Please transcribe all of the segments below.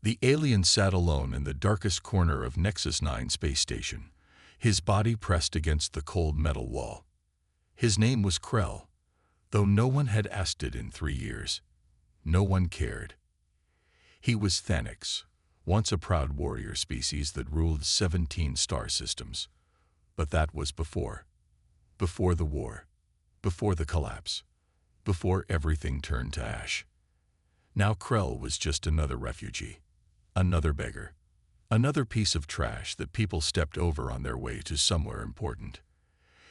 The alien sat alone in the darkest corner of Nexus 9 space station, his body pressed against the cold metal wall. His name was Krell, though no one had asked it in 3 years. No one cared. He was Thanix, once a proud warrior species that ruled 17 star systems. But that was before. Before the war. Before the collapse. Before everything turned to ash. Now Krell was just another refugee. Another beggar. Another piece of trash that people stepped over on their way to somewhere important.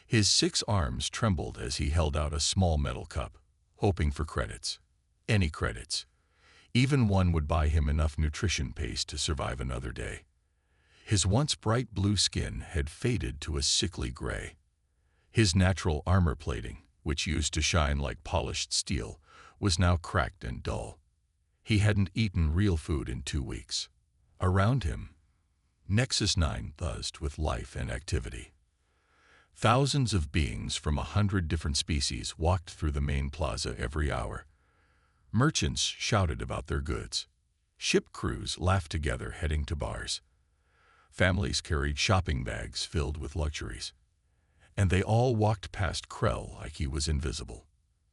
His 6 arms trembled as he held out a small metal cup, hoping for credits. Any credits. Even one would buy him enough nutrition paste to survive another day. His once bright blue skin had faded to a sickly gray. His natural armor plating, which used to shine like polished steel, was now cracked and dull. He hadn't eaten real food in 2 weeks. Around him, Nexus 9 buzzed with life and activity. Thousands of beings from 100 different species walked through the main plaza every hour. Merchants shouted about their goods. Ship crews laughed together heading to bars. Families carried shopping bags filled with luxuries. And they all walked past Krell like he was invisible.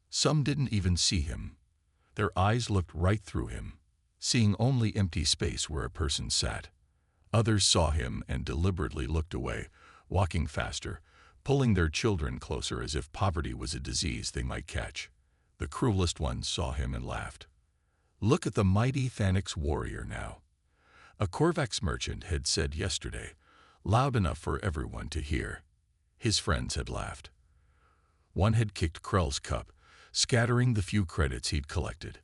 Some didn't even see him. Their eyes looked right through him, seeing only empty space where a person sat. Others saw him and deliberately looked away, walking faster, pulling their children closer as if poverty was a disease they might catch. The cruelest ones saw him and laughed. Look at the mighty Thanix warrior now. A Korvax merchant had said yesterday, loud enough for everyone to hear. His friends had laughed. One had kicked Krell's cup, scattering the few credits he'd collected.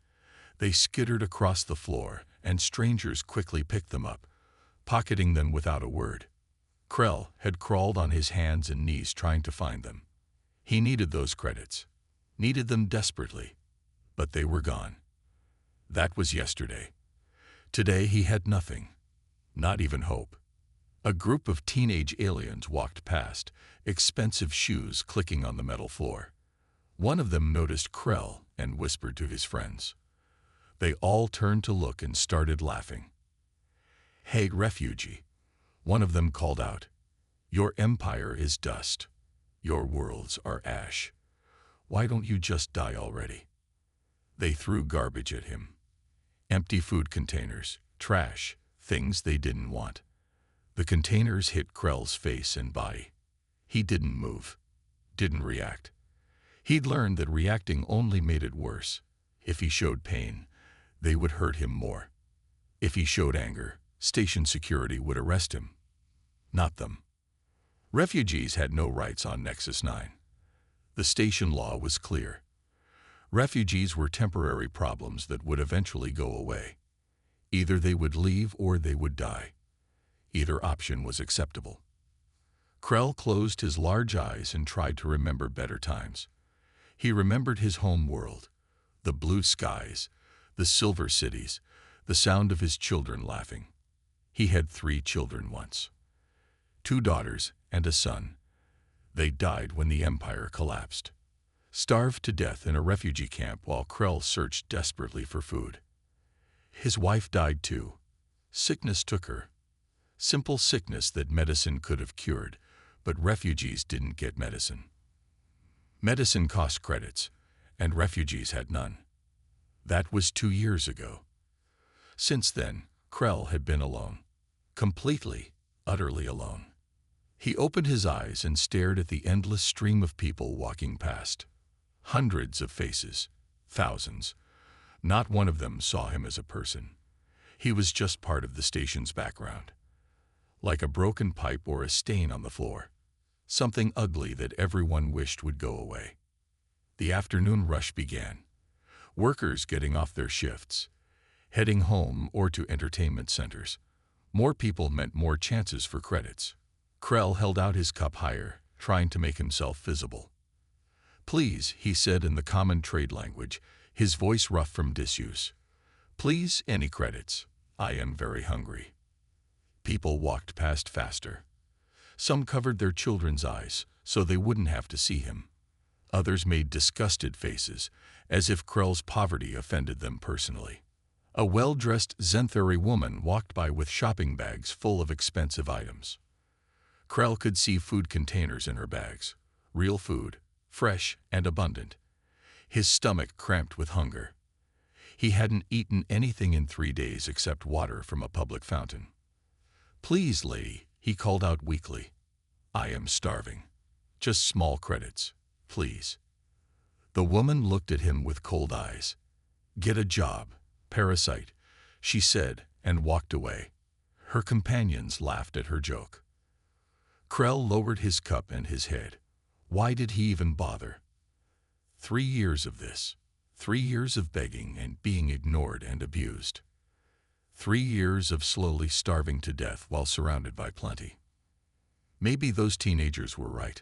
They skittered across the floor, and strangers quickly picked them up, pocketing them without a word. Krell had crawled on his hands and knees trying to find them. He needed those credits. Needed them desperately. But they were gone. That was yesterday. Today he had nothing. Not even hope. A group of teenage aliens walked past, expensive shoes clicking on the metal floor. One of them noticed Krell and whispered to his friends. They all turned to look and started laughing. "Hey, refugee," one of them called out. "Your empire is dust. Your worlds are ash. Why don't you just die already?" They threw garbage at him. Empty food containers, trash, things they didn't want. The containers hit Krell's face and body. He didn't move. Didn't react. He'd learned that reacting only made it worse. If he showed pain, they would hurt him more. If he showed anger, station security would arrest him. Not them. Refugees had no rights on Nexus 9. The station law was clear. Refugees were temporary problems that would eventually go away. Either they would leave or they would die. Either option was acceptable. Krell closed his large eyes and tried to remember better times. He remembered his home world, the blue skies, the silver cities, the sound of his children laughing. He had 3 children once. 2 daughters and a son. They died when the empire collapsed. Starved to death in a refugee camp while Krell searched desperately for food. His wife died too. Sickness took her. Simple sickness that medicine could have cured, but refugees didn't get medicine. Medicine cost credits, and refugees had none. That was 2 years ago. Since then, Krell had been alone. Completely, utterly alone. He opened his eyes and stared at the endless stream of people walking past. Hundreds of faces. Thousands. Not one of them saw him as a person. He was just part of the station's background. Like a broken pipe or a stain on the floor. Something ugly that everyone wished would go away. The afternoon rush began. Workers getting off their shifts, heading home or to entertainment centers. More people meant more chances for credits. Krell held out his cup higher, trying to make himself visible. "Please," he said in the common trade language, his voice rough from disuse. "Please, any credits. I am very hungry." People walked past faster. Some covered their children's eyes so they wouldn't have to see him. Others made disgusted faces, as if Krell's poverty offended them personally. A well-dressed Zenthari woman walked by with shopping bags full of expensive items. Krell could see food containers in her bags, real food, fresh and abundant. His stomach cramped with hunger. He hadn't eaten anything in 3 days except water from a public fountain. "Please, lady," he called out weakly. "I am starving. Just small credits, please." The woman looked at him with cold eyes. "Get a job, parasite," she said, and walked away. Her companions laughed at her joke. Krell lowered his cup and his head. Why did he even bother? 3 years of this. 3 years of begging and being ignored and abused. 3 years of slowly starving to death while surrounded by plenty. Maybe those teenagers were right.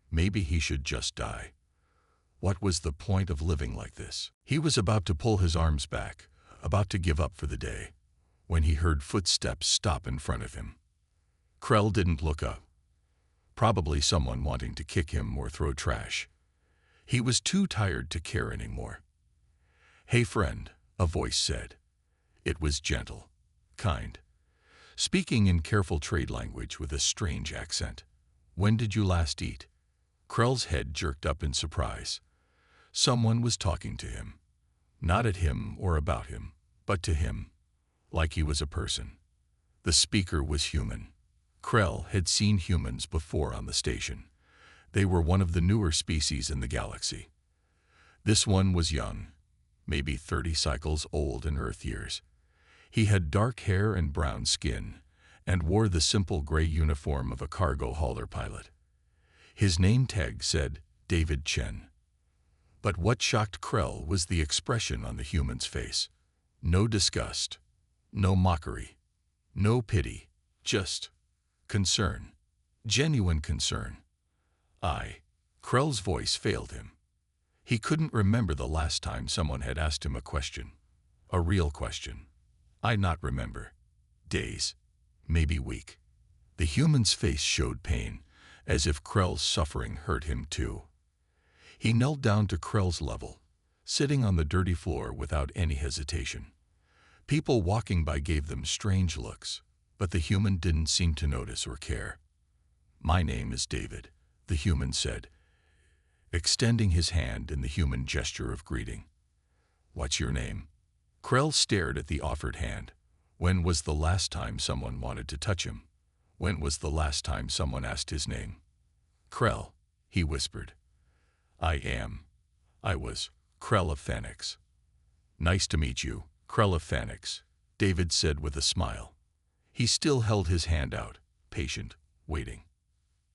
Maybe he should just die. What was the point of living like this? He was about to pull his arms back, about to give up for the day, when he heard footsteps stop in front of him. Krell didn't look up. Probably someone wanting to kick him or throw trash. He was too tired to care anymore. "Hey friend," a voice said. It was gentle, kind, speaking in careful trade language with a strange accent. "When did you last eat?" Krell's head jerked up in surprise. Someone was talking to him. Not at him or about him, but to him, like he was a person. The speaker was human. Krell had seen humans before on the station. They were one of the newer species in the galaxy. This one was young, maybe 30 cycles old in Earth years. He had dark hair and brown skin, and wore the simple gray uniform of a cargo hauler pilot. His name tag said David Chen. But what shocked Krell was the expression on the human's face. No disgust, no mockery, no pity, just concern. Genuine concern. Krell's voice failed him. He couldn't remember the last time someone had asked him a question. A real question. I not remember. Days. Maybe week. The human's face showed pain, as if Krell's suffering hurt him too. He knelt down to Krell's level, sitting on the dirty floor without any hesitation. People walking by gave them strange looks, but the human didn't seem to notice or care. "My name is David," the human said, extending his hand in the human gesture of greeting. "What's your name?" Krell stared at the offered hand. When was the last time someone wanted to touch him? When was the last time someone asked his name? "Krell," he whispered. I was Krell of Phoenix." "Nice to meet you, Krell of Phoenix," David said with a smile. He still held his hand out, patient, waiting.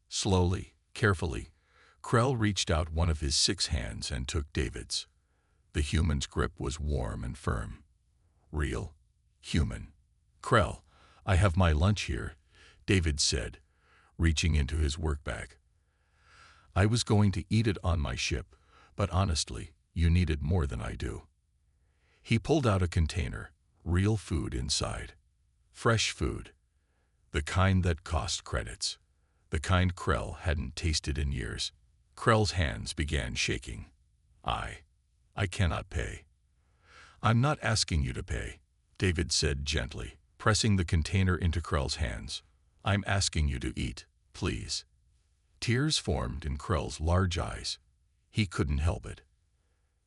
Slowly, carefully, Krell reached out one of his 6 hands and took David's. The human's grip was warm and firm. Real, human. "Krell, I have my lunch here," David said, reaching into his work bag. "I was going to eat it on my ship, but honestly, you need it more than I do." He pulled out a container, real food inside. Fresh food. The kind that cost credits. The kind Krell hadn't tasted in years. Krell's hands began shaking. I cannot pay." "I'm not asking you to pay," David said gently, pressing the container into Krell's hands. "I'm asking you to eat, please." Tears formed in Krell's large eyes. He couldn't help it.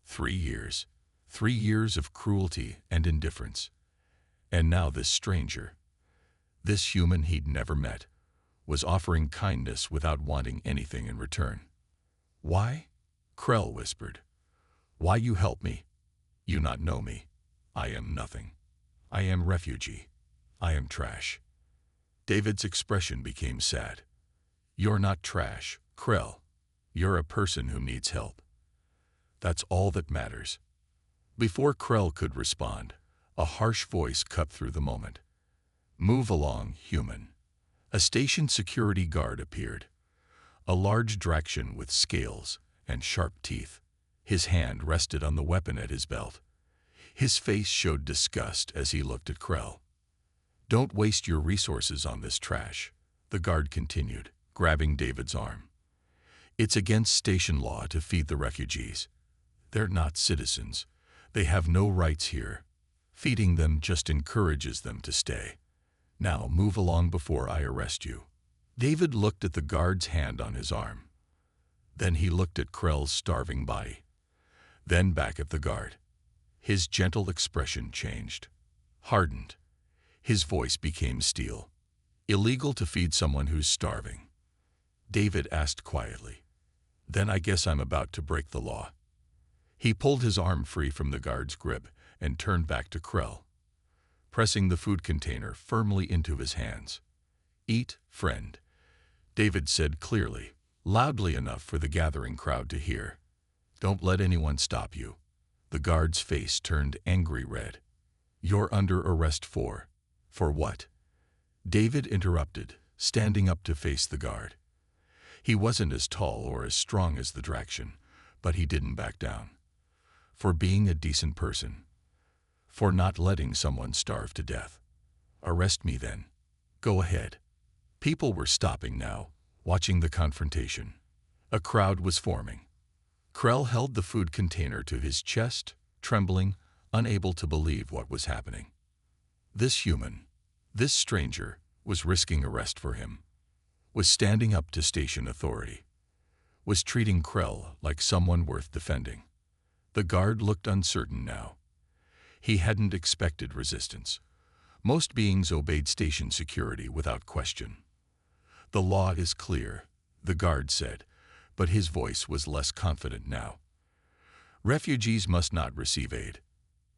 3 years. 3 years of cruelty and indifference. And now this stranger, this human he'd never met, was offering kindness without wanting anything in return. "Why?" Krell whispered. "Why you help me? You not know me. I am nothing. I am refugee. I am trash." David's expression became sad. "You're not trash, Krell. You're a person who needs help. That's all that matters." Before Krell could respond, a harsh voice cut through the moment. "Move along, human." A station security guard appeared. A large Draxian with scales and sharp teeth. His hand rested on the weapon at his belt. His face showed disgust as he looked at Krell. "Don't waste your resources on this trash," the guard continued, grabbing David's arm. "It's against station law to feed the refugees. They're not citizens. They have no rights here. Feeding them just encourages them to stay. Now move along before I arrest you. David looked at the guard's hand on his arm. Then he looked at Krell's starving body. Then back at the guard. His gentle expression changed. Hardened. His voice became steel. Illegal to feed someone who's starving. David asked quietly. Then I guess I'm about to break the law. He pulled his arm free from the guard's grip and turned back to Krell, pressing the food container firmly into his hands. Eat, friend, David said clearly, loudly enough for the gathering crowd to hear. Don't let anyone stop you. The guard's face turned angry red. You're under arrest for what? David interrupted, standing up to face the guard. He wasn't as tall or as strong as the Draxian, but he didn't back down. For being a decent person. For not letting someone starve to death. Arrest me then. Go ahead. People were stopping now, watching the confrontation. A crowd was forming. Krell held the food container to his chest, trembling, unable to believe what was happening. This human, this stranger, was risking arrest for him. Was standing up to station authority. Was treating Krell like someone worth defending. The guard looked uncertain now. He hadn't expected resistance. Most beings obeyed station security without question. The law is clear, the guard said, but his voice was less confident now. Refugees must not receive aid.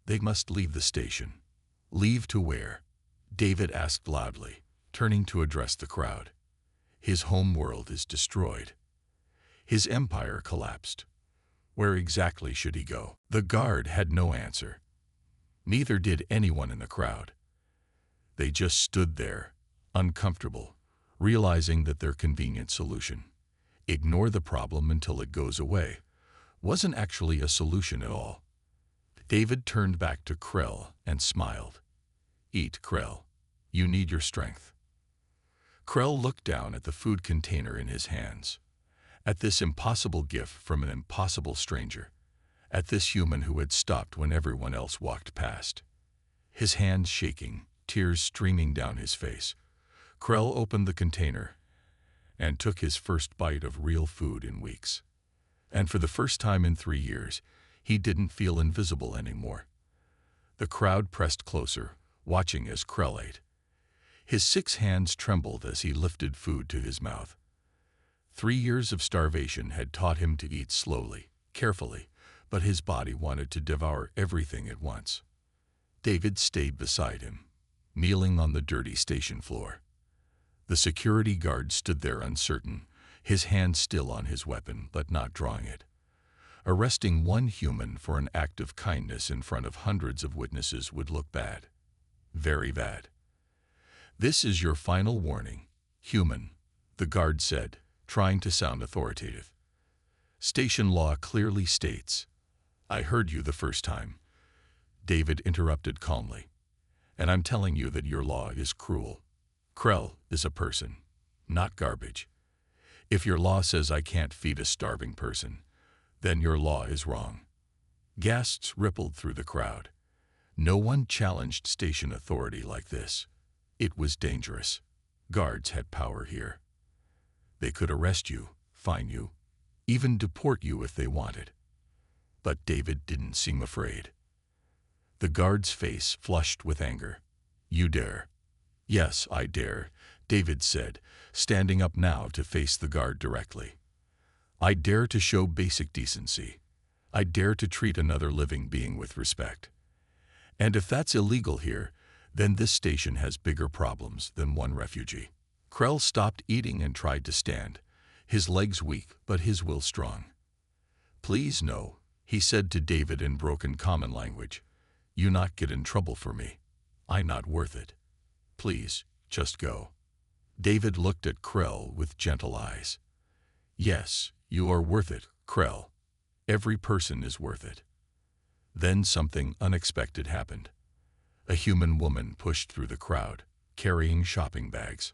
They must leave the station. Leave to where? David asked loudly, turning to address the crowd. His home world is destroyed. His empire collapsed. Where exactly should he go? The guard had no answer. Neither did anyone in the crowd. They just stood there, uncomfortable, realizing that their convenient solution, ignore the problem until it goes away, wasn't actually a solution at all. David turned back to Krell and smiled. Eat, Krell. You need your strength. Krell looked down at the food container in his hands, at this impossible gift from an impossible stranger, at this human who had stopped when everyone else walked past. His hands shaking, tears streaming down his face, Krell opened the container and took his first bite of real food in weeks. And for the first time in 3 years, he didn't feel invisible anymore. The crowd pressed closer, watching as Krell ate. His 6 hands trembled as he lifted food to his mouth. 3 years of starvation had taught him to eat slowly, carefully, but his body wanted to devour everything at once. David stayed beside him, kneeling on the dirty station floor. The security guard stood there uncertain, his hand still on his weapon but not drawing it. Arresting one human for an act of kindness in front of hundreds of witnesses would look bad. Very bad. This is your final warning, human, the guard said, trying to sound authoritative. Station law clearly states. I heard you the first time. David interrupted calmly. And I'm telling you that your law is cruel. Krell is a person, not garbage. If your law says I can't feed a starving person, then your law is wrong. Gasps rippled through the crowd. No one challenged station authority like this. It was dangerous. Guards had power here. They could arrest you, fine you, even deport you if they wanted. But David didn't seem afraid. The guard's face flushed with anger. You dare? Yes, I dare, David said, standing up now to face the guard directly. I dare to show basic decency. I dare to treat another living being with respect. And if that's illegal here, then this station has bigger problems than one refugee. Krell stopped eating and tried to stand, his legs weak but his will strong. Please no, he said to David in broken common language. You not get in trouble for me. I not worth it. Please, just go. David looked at Krell with gentle eyes. Yes, you are worth it, Krell. Every person is worth it. Then something unexpected happened. A human woman pushed through the crowd, carrying shopping bags.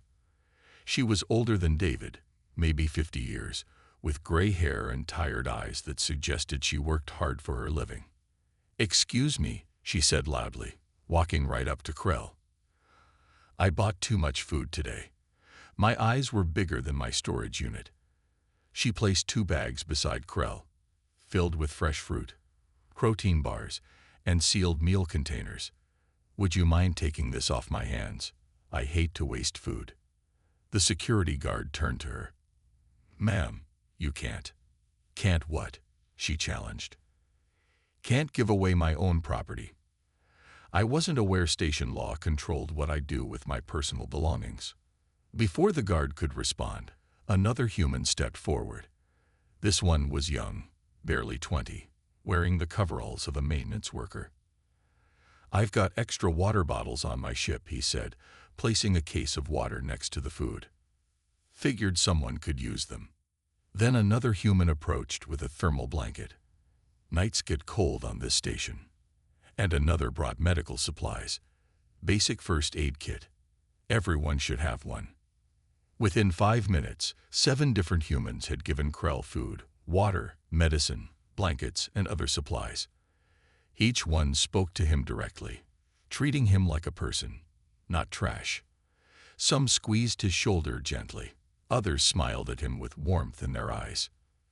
She was older than David, maybe 50 years, with gray hair and tired eyes that suggested she worked hard for her living. Excuse me, she said loudly. walking right up to Krell. I bought too much food today. My eyes were bigger than my storage unit. She placed 2 bags beside Krell, filled with fresh fruit, protein bars, and sealed meal containers. Would you mind taking this off my hands? I hate to waste food. The security guard turned to her. Ma'am, you can't. Can't what? She challenged. Can't give away my own property. I wasn't aware station law controlled what I do with my personal belongings. Before the guard could respond, another human stepped forward. This one was young, barely 20, wearing the coveralls of a maintenance worker. I've got extra water bottles on my ship, he said, placing a case of water next to the food. Figured someone could use them. Then another human approached with a thermal blanket. Nights get cold on this station. And another brought medical supplies. Basic first aid kit. Everyone should have one. Within 5 minutes, 7 different humans had given Krell food, water, medicine, blankets, and other supplies. Each one spoke to him directly, treating him like a person, not trash. Some squeezed his shoulder gently. Others smiled at him with warmth in their eyes.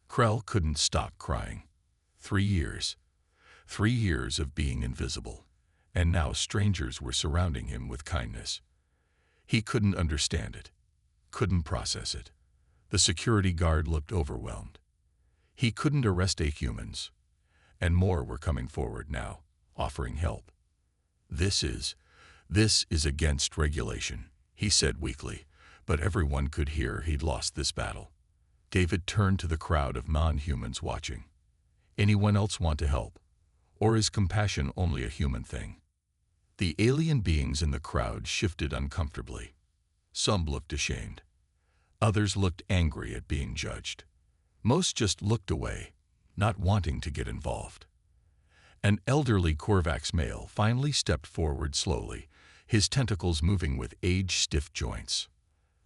Krell couldn't stop crying. 3 years. 3 years of being invisible, and now strangers were surrounding him with kindness. He couldn't understand it, couldn't process it. The security guard looked overwhelmed. He couldn't arrest 8 humans, and more were coming forward now, offering help. This is against regulation, he said weakly, but everyone could hear he'd lost this battle. David turned to the crowd of non-humans watching. Anyone else want to help? Or is compassion only a human thing? The alien beings in the crowd shifted uncomfortably. Some looked ashamed. Others looked angry at being judged. Most just looked away, not wanting to get involved. An elderly Korvax male finally stepped forward slowly, his tentacles moving with age-stiff joints.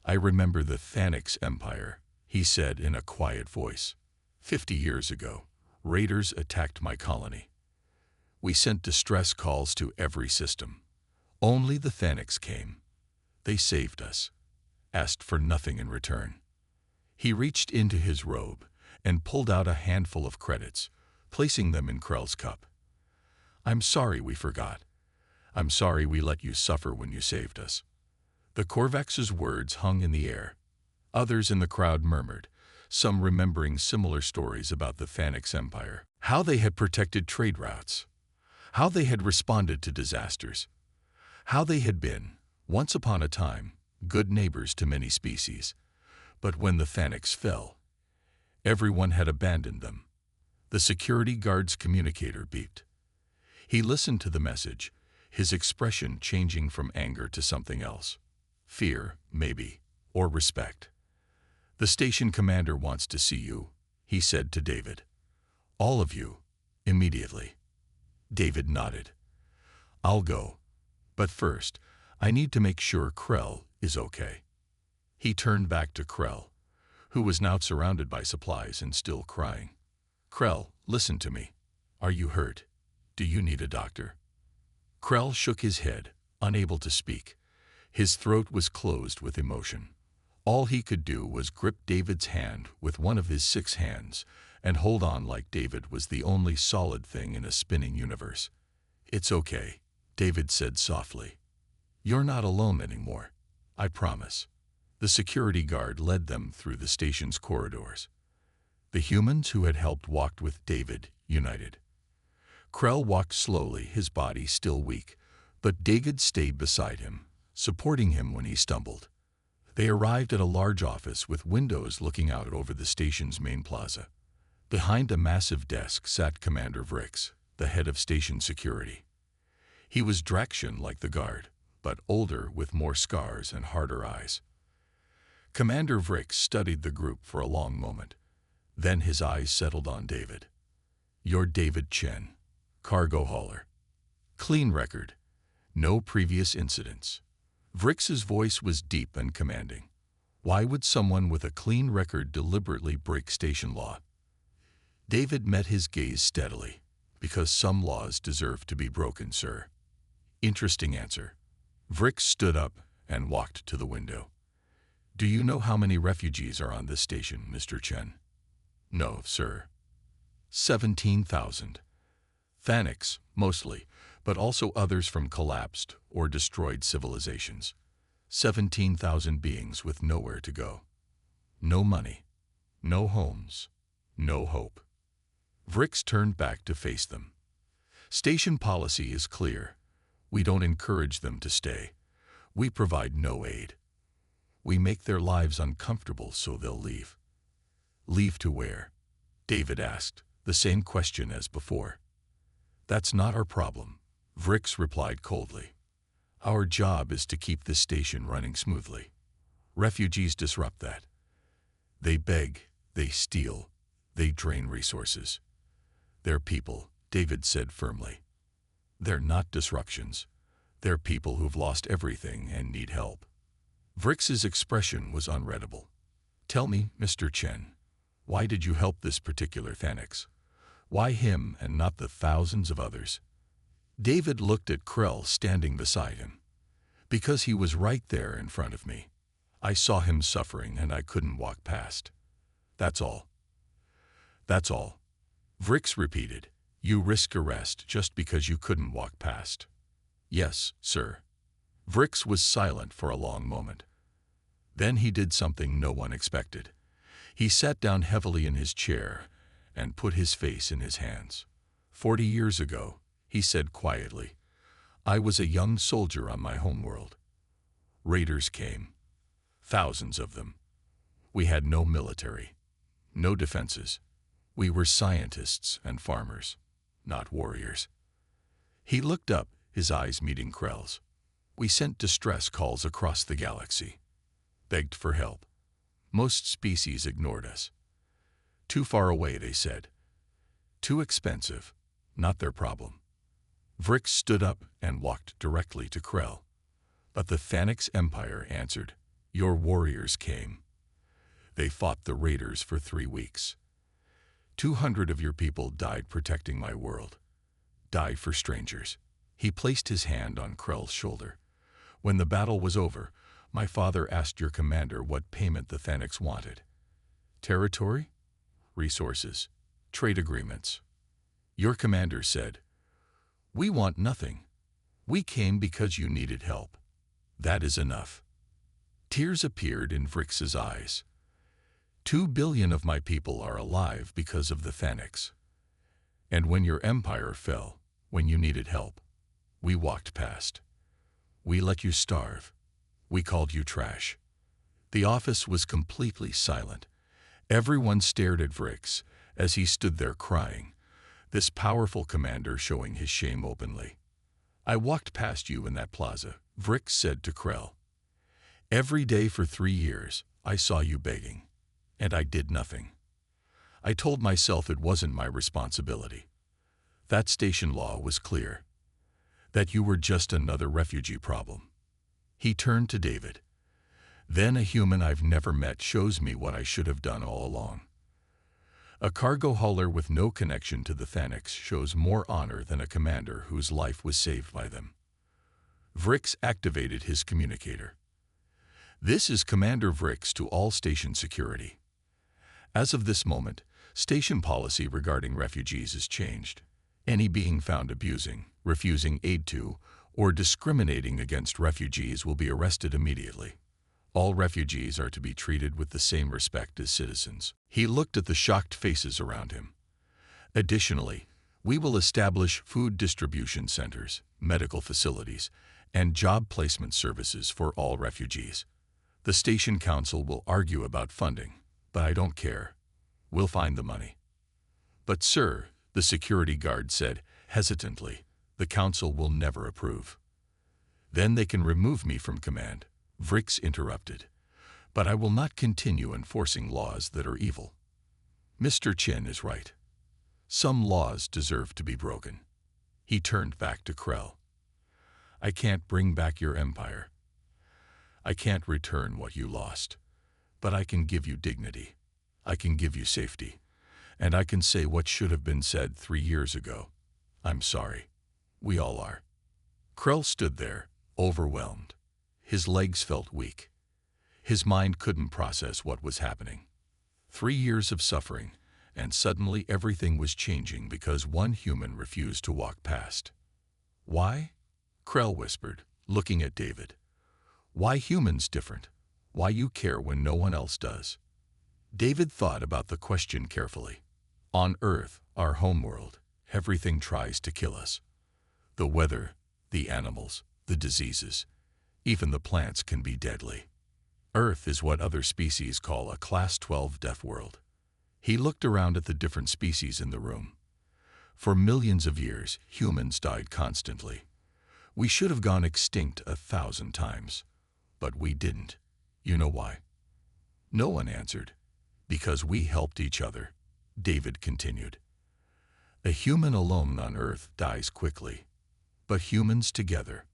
I remember the Thanix Empire, he said in a quiet voice. 50 years ago, raiders attacked my colony. We sent distress calls to every system. Only the Thanix came. They saved us, asked for nothing in return. He reached into his robe and pulled out a handful of credits, placing them in Krell's cup. I'm sorry we forgot. I'm sorry we let you suffer when you saved us. The Korvax's words hung in the air. Others in the crowd murmured, some remembering similar stories about the Thanix Empire, how they had protected trade routes, how they had responded to disasters, how they had been, once upon a time, good neighbors to many species. But when the Thanix fell, everyone had abandoned them. The security guard's communicator beeped. He listened to the message, his expression changing from anger to something else. Fear, maybe, or respect. The station commander wants to see you, he said to David. All of you, immediately. David nodded. I'll go. But first, I need to make sure Krell is okay. He turned back to Krell, who was now surrounded by supplies and still crying. Krell, listen to me. Are you hurt? Do you need a doctor? Krell shook his head, unable to speak. His throat was closed with emotion. All he could do was grip David's hand with one of his 6 hands and hold on like David was the only solid thing in a spinning universe. It's okay, David said softly. You're not alone anymore. I promise. The security guard led them through the station's corridors. The humans who had helped walked with David, united. Krell walked slowly, his body still weak, but David stayed beside him, supporting him when he stumbled. They arrived at a large office with windows looking out over the station's main plaza. Behind a massive desk sat Commander Vrix, the head of station security. He was Draxian like the guard, but older with more scars and harder eyes. Commander Vrix studied the group for a long moment. Then his eyes settled on David. You're David Chen, cargo hauler. Clean record. No previous incidents. Vrix's voice was deep and commanding. Why would someone with a clean record deliberately break station law? David met his gaze steadily. Because some laws deserve to be broken, sir. Interesting answer. Vrix stood up and walked to the window. Do you know how many refugees are on this station, Mr. Chen? No, sir. 17,000. Thanics, mostly, but also others from collapsed or destroyed civilizations. 17,000 beings with nowhere to go. No money, no homes, no hope. Vrix turned back to face them. Station policy is clear. We don't encourage them to stay. We provide no aid. We make their lives uncomfortable so they'll leave. Leave to where? David asked, the same question as before. That's not our problem, Vrix replied coldly. Our job is to keep this station running smoothly. Refugees disrupt that. They beg, they steal, they drain resources. They're people, David said firmly. They're not disruptions. They're people who've lost everything and need help. Vrix's expression was unreadable. Tell me, Mr. Chen, why did you help this particular Thanix? Why him and not the thousands of others? David looked at Krell standing beside him. Because he was right there in front of me. I saw him suffering and I couldn't walk past. That's all. That's all. Vrix repeated. You risk arrest just because you couldn't walk past. Yes, sir. Vrix was silent for a long moment. Then he did something no one expected. He sat down heavily in his chair and put his face in his hands. 40 years ago, he said quietly, I was a young soldier on my homeworld. Raiders came. Thousands of them. We had no military, no defenses. We were scientists and farmers, not warriors. He looked up, his eyes meeting Krell's. We sent distress calls across the galaxy. Begged for help. Most species ignored us. Too far away, they said. Too expensive. Not their problem. Vrix stood up and walked directly to Krell. But the Thanix Empire answered. Your warriors came. They fought the raiders for 3 weeks. 200 of your people died protecting my world. Die for strangers. He placed his hand on Krell's shoulder. When the battle was over, my father asked your commander what payment the Thanix wanted. Territory? Resources. Trade agreements. Your commander said, we want nothing. We came because you needed help. That is enough. Tears appeared in Vrix's eyes. 2 billion of my people are alive because of the Thanix. And when your empire fell, when you needed help, we walked past. We let you starve. We called you trash. The office was completely silent. Everyone stared at Vrix as he stood there crying, this powerful commander showing his shame openly. I walked past you in that plaza, Vrix said to Krell. Every day for 3 years, I saw you begging. And I did nothing. I told myself it wasn't my responsibility. That station law was clear. That you were just another refugee problem. He turned to David. Then a human I've never met shows me what I should have done all along. A cargo hauler with no connection to the Thanix shows more honor than a commander whose life was saved by them. Vrix activated his communicator. This is Commander Vrix to all station security. As of this moment, station policy regarding refugees is changed. Any being found abusing, refusing aid to, or discriminating against refugees will be arrested immediately. All refugees are to be treated with the same respect as citizens. He looked at the shocked faces around him. Additionally, we will establish food distribution centers, medical facilities, and job placement services for all refugees. The station council will argue about funding, but I don't care. We'll find the money. But sir, the security guard said hesitantly, the council will never approve. Then they can remove me from command, Vrix interrupted. But I will not continue enforcing laws that are evil. Mr. Chen is right. Some laws deserve to be broken. He turned back to Krell. I can't bring back your empire. I can't return what you lost. But I can give you dignity. I can give you safety. And I can say what should have been said 3 years ago. I'm sorry. We all are. Krell stood there, overwhelmed. His legs felt weak. His mind couldn't process what was happening. 3 years of suffering, and suddenly everything was changing because one human refused to walk past. Why? Krell whispered, looking at David. Why humans different? Why you care when no one else does? David thought about the question carefully. On Earth, our homeworld, everything tries to kill us. The weather, the animals, the diseases, even the plants can be deadly. Earth is what other species call a Class 12 death world. He looked around at the different species in the room. For millions of years, humans died constantly. We should have gone extinct 1,000 times, but we didn't. You know why? No one answered. Because we helped each other, David continued. A human alone on Earth dies quickly, but humans together.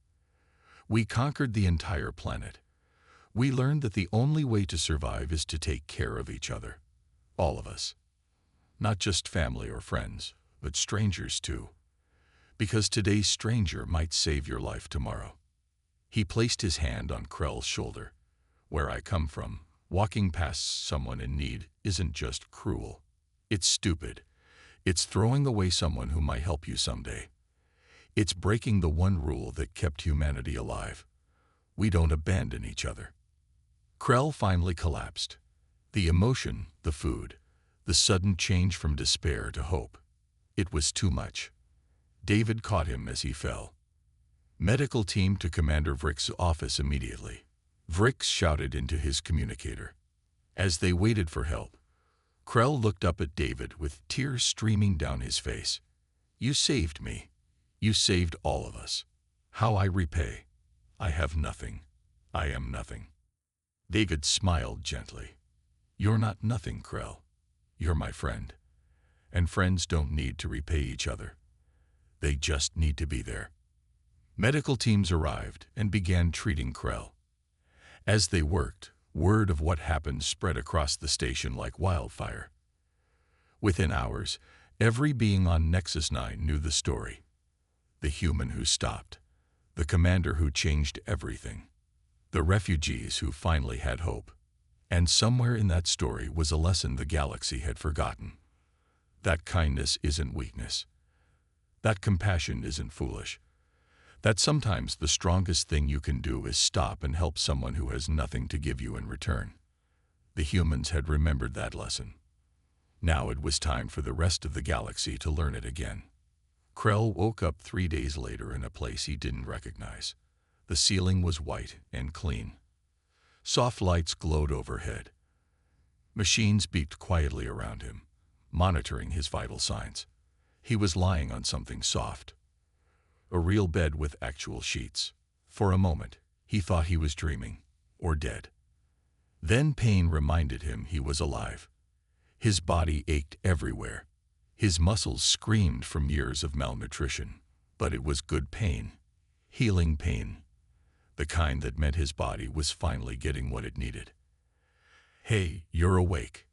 We conquered the entire planet. We learned that the only way to survive is to take care of each other. All of us. Not just family or friends, but strangers too. Because today's stranger might save your life tomorrow. He placed his hand on Krell's shoulder. Where I come from, walking past someone in need isn't just cruel. It's stupid. It's throwing away someone who might help you someday. It's breaking the one rule that kept humanity alive. We don't abandon each other. Krell finally collapsed. The emotion, the food, the sudden change from despair to hope. It was too much. David caught him as he fell. Medical team to Commander Vrick's office immediately. Vrick shouted into his communicator. As they waited for help, Krell looked up at David with tears streaming down his face. You saved me. You saved all of us. How I repay? I have nothing. I am nothing. David smiled gently. You're not nothing, Krell. You're my friend. And friends don't need to repay each other. They just need to be there. Medical teams arrived and began treating Krell. As they worked, word of what happened spread across the station like wildfire. Within hours, every being on Nexus 9 knew the story. The human who stopped. The commander who changed everything. The refugees who finally had hope. And somewhere in that story was a lesson the galaxy had forgotten. That kindness isn't weakness. That compassion isn't foolish. That sometimes the strongest thing you can do is stop and help someone who has nothing to give you in return. The humans had remembered that lesson. Now it was time for the rest of the galaxy to learn it again. Krell woke up 3 days later in a place he didn't recognize. The ceiling was white and clean. Soft lights glowed overhead. Machines beeped quietly around him, monitoring his vital signs. He was lying on something soft. A real bed with actual sheets. For a moment, he thought he was dreaming, or dead. Then pain reminded him he was alive. His body ached everywhere. His muscles screamed from years of malnutrition. But it was good pain. Healing pain. The kind that meant his body was finally getting what it needed. Hey, you're awake.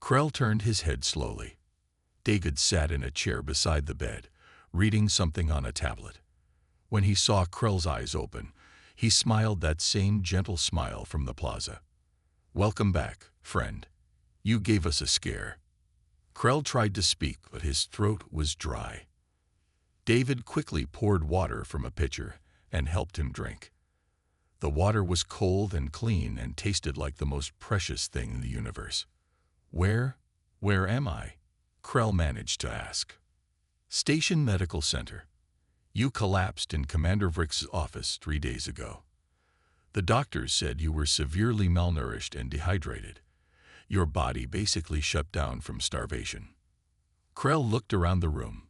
Krell turned his head slowly. David sat in a chair beside the bed, reading something on a tablet. When he saw Krell's eyes open, he smiled that same gentle smile from the plaza. Welcome back, friend. You gave us a scare. Krell tried to speak, but his throat was dry. David quickly poured water from a pitcher and helped him drink. The water was cold and clean and tasted like the most precious thing in the universe. Where am I? Krell managed to ask. Station Medical Center. You collapsed in Commander Vrick's office 3 days ago. The doctors said you were severely malnourished and dehydrated. Your body basically shut down from starvation. Krell looked around the room.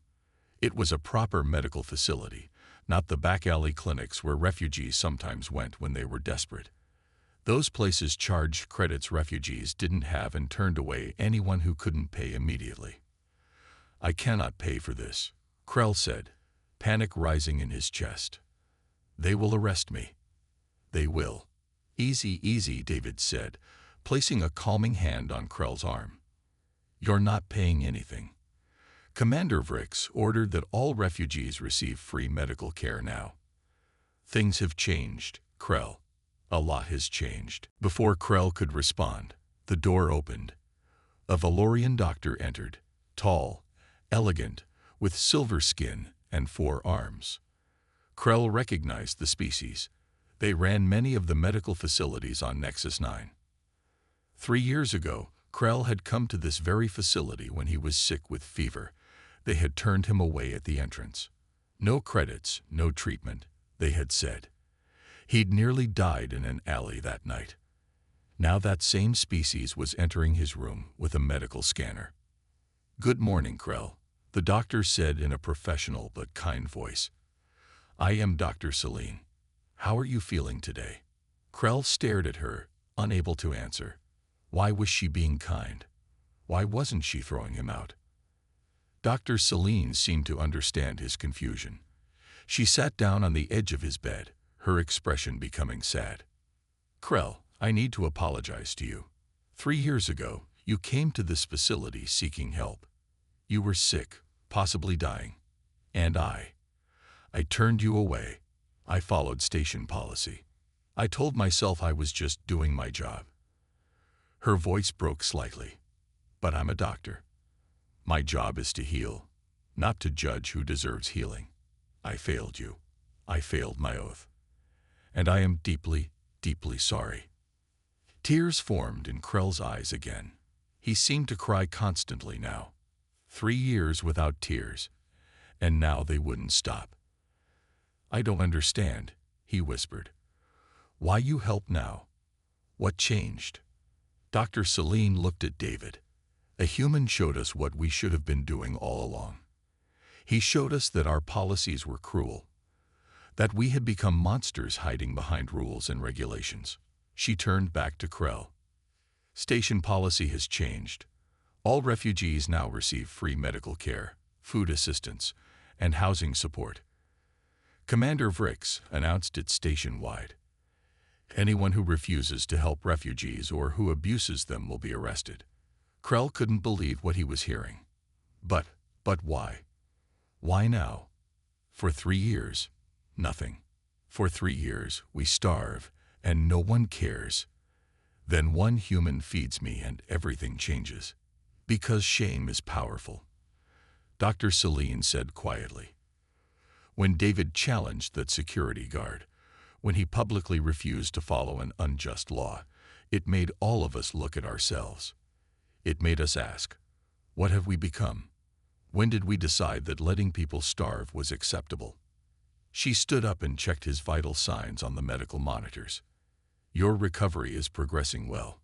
It was a proper medical facility, not the back alley clinics where refugees sometimes went when they were desperate. Those places charged credits refugees didn't have and turned away anyone who couldn't pay immediately. I cannot pay for this, Krell said, panic rising in his chest. They will arrest me. They will. Easy, easy, David said, placing a calming hand on Krell's arm. You're not paying anything. Commander Vrick ordered that all refugees receive free medical care now. Things have changed, Krell. A lot has changed. Before Krell could respond, the door opened. A Valorian doctor entered, tall, elegant, with silver skin and 4 arms. Krell recognized the species. They ran many of the medical facilities on Nexus 9. 3 years ago, Krell had come to this very facility when he was sick with fever. They had turned him away at the entrance. No credits, no treatment, they had said. He'd nearly died in an alley that night. Now that same species was entering his room with a medical scanner. "Good morning, Krell," the doctor said in a professional but kind voice. "I am Dr. Celine. How are you feeling today?" Krell stared at her, unable to answer. Why was she being kind? Why wasn't she throwing him out? Dr. Celine seemed to understand his confusion. She sat down on the edge of his bed, her expression becoming sad. "Krell, I need to apologize to you. 3 years ago, you came to this facility seeking help. You were sick, possibly dying. And I turned you away. I followed station policy. I told myself I was just doing my job." Her voice broke slightly. "But I'm a doctor. My job is to heal, not to judge who deserves healing. I failed you. I failed my oath. And I am deeply, deeply sorry." Tears formed in Krell's eyes again. He seemed to cry constantly now. 3 years without tears, and now they wouldn't stop. "I don't understand," he whispered. "Why you help now? What changed?" Dr. Celine looked at David. A human showed us what we should have been doing all along. He showed us that our policies were cruel, that we had become monsters hiding behind rules and regulations. She turned back to Krell. "Station policy has changed. All refugees now receive free medical care, food assistance, and housing support. Commander Vrix announced it station-wide. Anyone who refuses to help refugees or who abuses them will be arrested." Krell couldn't believe what he was hearing. But why? Why now? For 3 years, nothing. For 3 years, we starve, and no one cares. Then one human feeds me and everything changes. Because shame is powerful, Dr. Celine said quietly. When David challenged that security guard, when he publicly refused to follow an unjust law, it made all of us look at ourselves. It made us ask, what have we become? When did we decide that letting people starve was acceptable? She stood up and checked his vital signs on the medical monitors. "Your recovery is progressing well.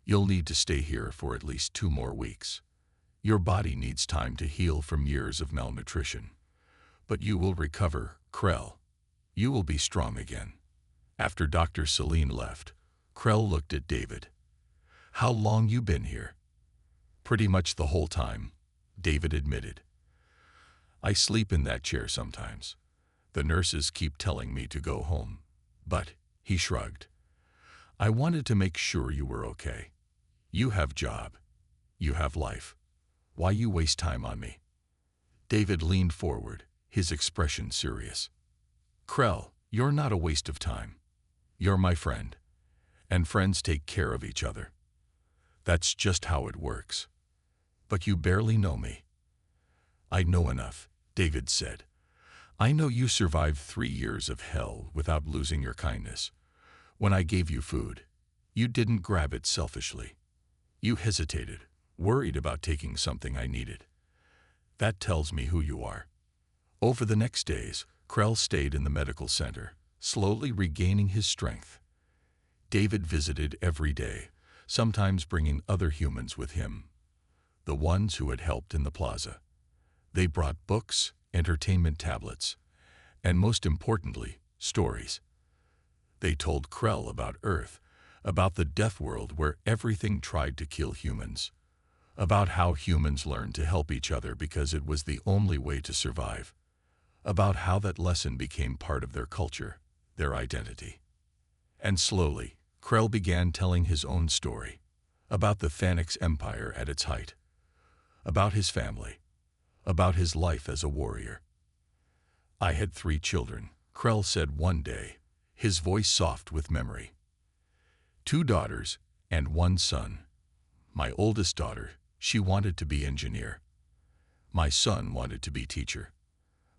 You'll need to stay here for at least 2 more weeks. Your body needs time to heal from years of malnutrition. But you will recover, Krell. You will be strong again." After Dr. Celine left, Krell looked at David. "How long you been here?" "Pretty much the whole time," David admitted. "I sleep in that chair sometimes. The nurses keep telling me to go home. But," he shrugged, "I wanted to make sure you were okay. You have job. You have life. Why you waste time on me?" David leaned forward, his expression serious. "Krell, you're not a waste of time. You're my friend. And friends take care of each other. That's just how it works. But you barely know me." "I know enough," David said. "I know you survived 3 years of hell without losing your kindness. When I gave you food, you didn't grab it selfishly. You hesitated, worried about taking something I needed. That tells me who you are." Over the next days, Krell stayed in the medical center, slowly regaining his strength. David visited every day, sometimes bringing other humans with him, the ones who had helped in the plaza. They brought books, entertainment tablets, and most importantly, stories. They told Krell about Earth, about the death world where everything tried to kill humans, about how humans learned to help each other because it was the only way to survive, about how that lesson became part of their culture, their identity. And slowly, Krell began telling his own story, about the Phanex Empire at its height, about his family, about his life as a warrior. "I had 3 children," Krell said one day, his voice soft with memory. 2 daughters and 1 son. My oldest daughter, she wanted to be engineer. My son wanted to be teacher.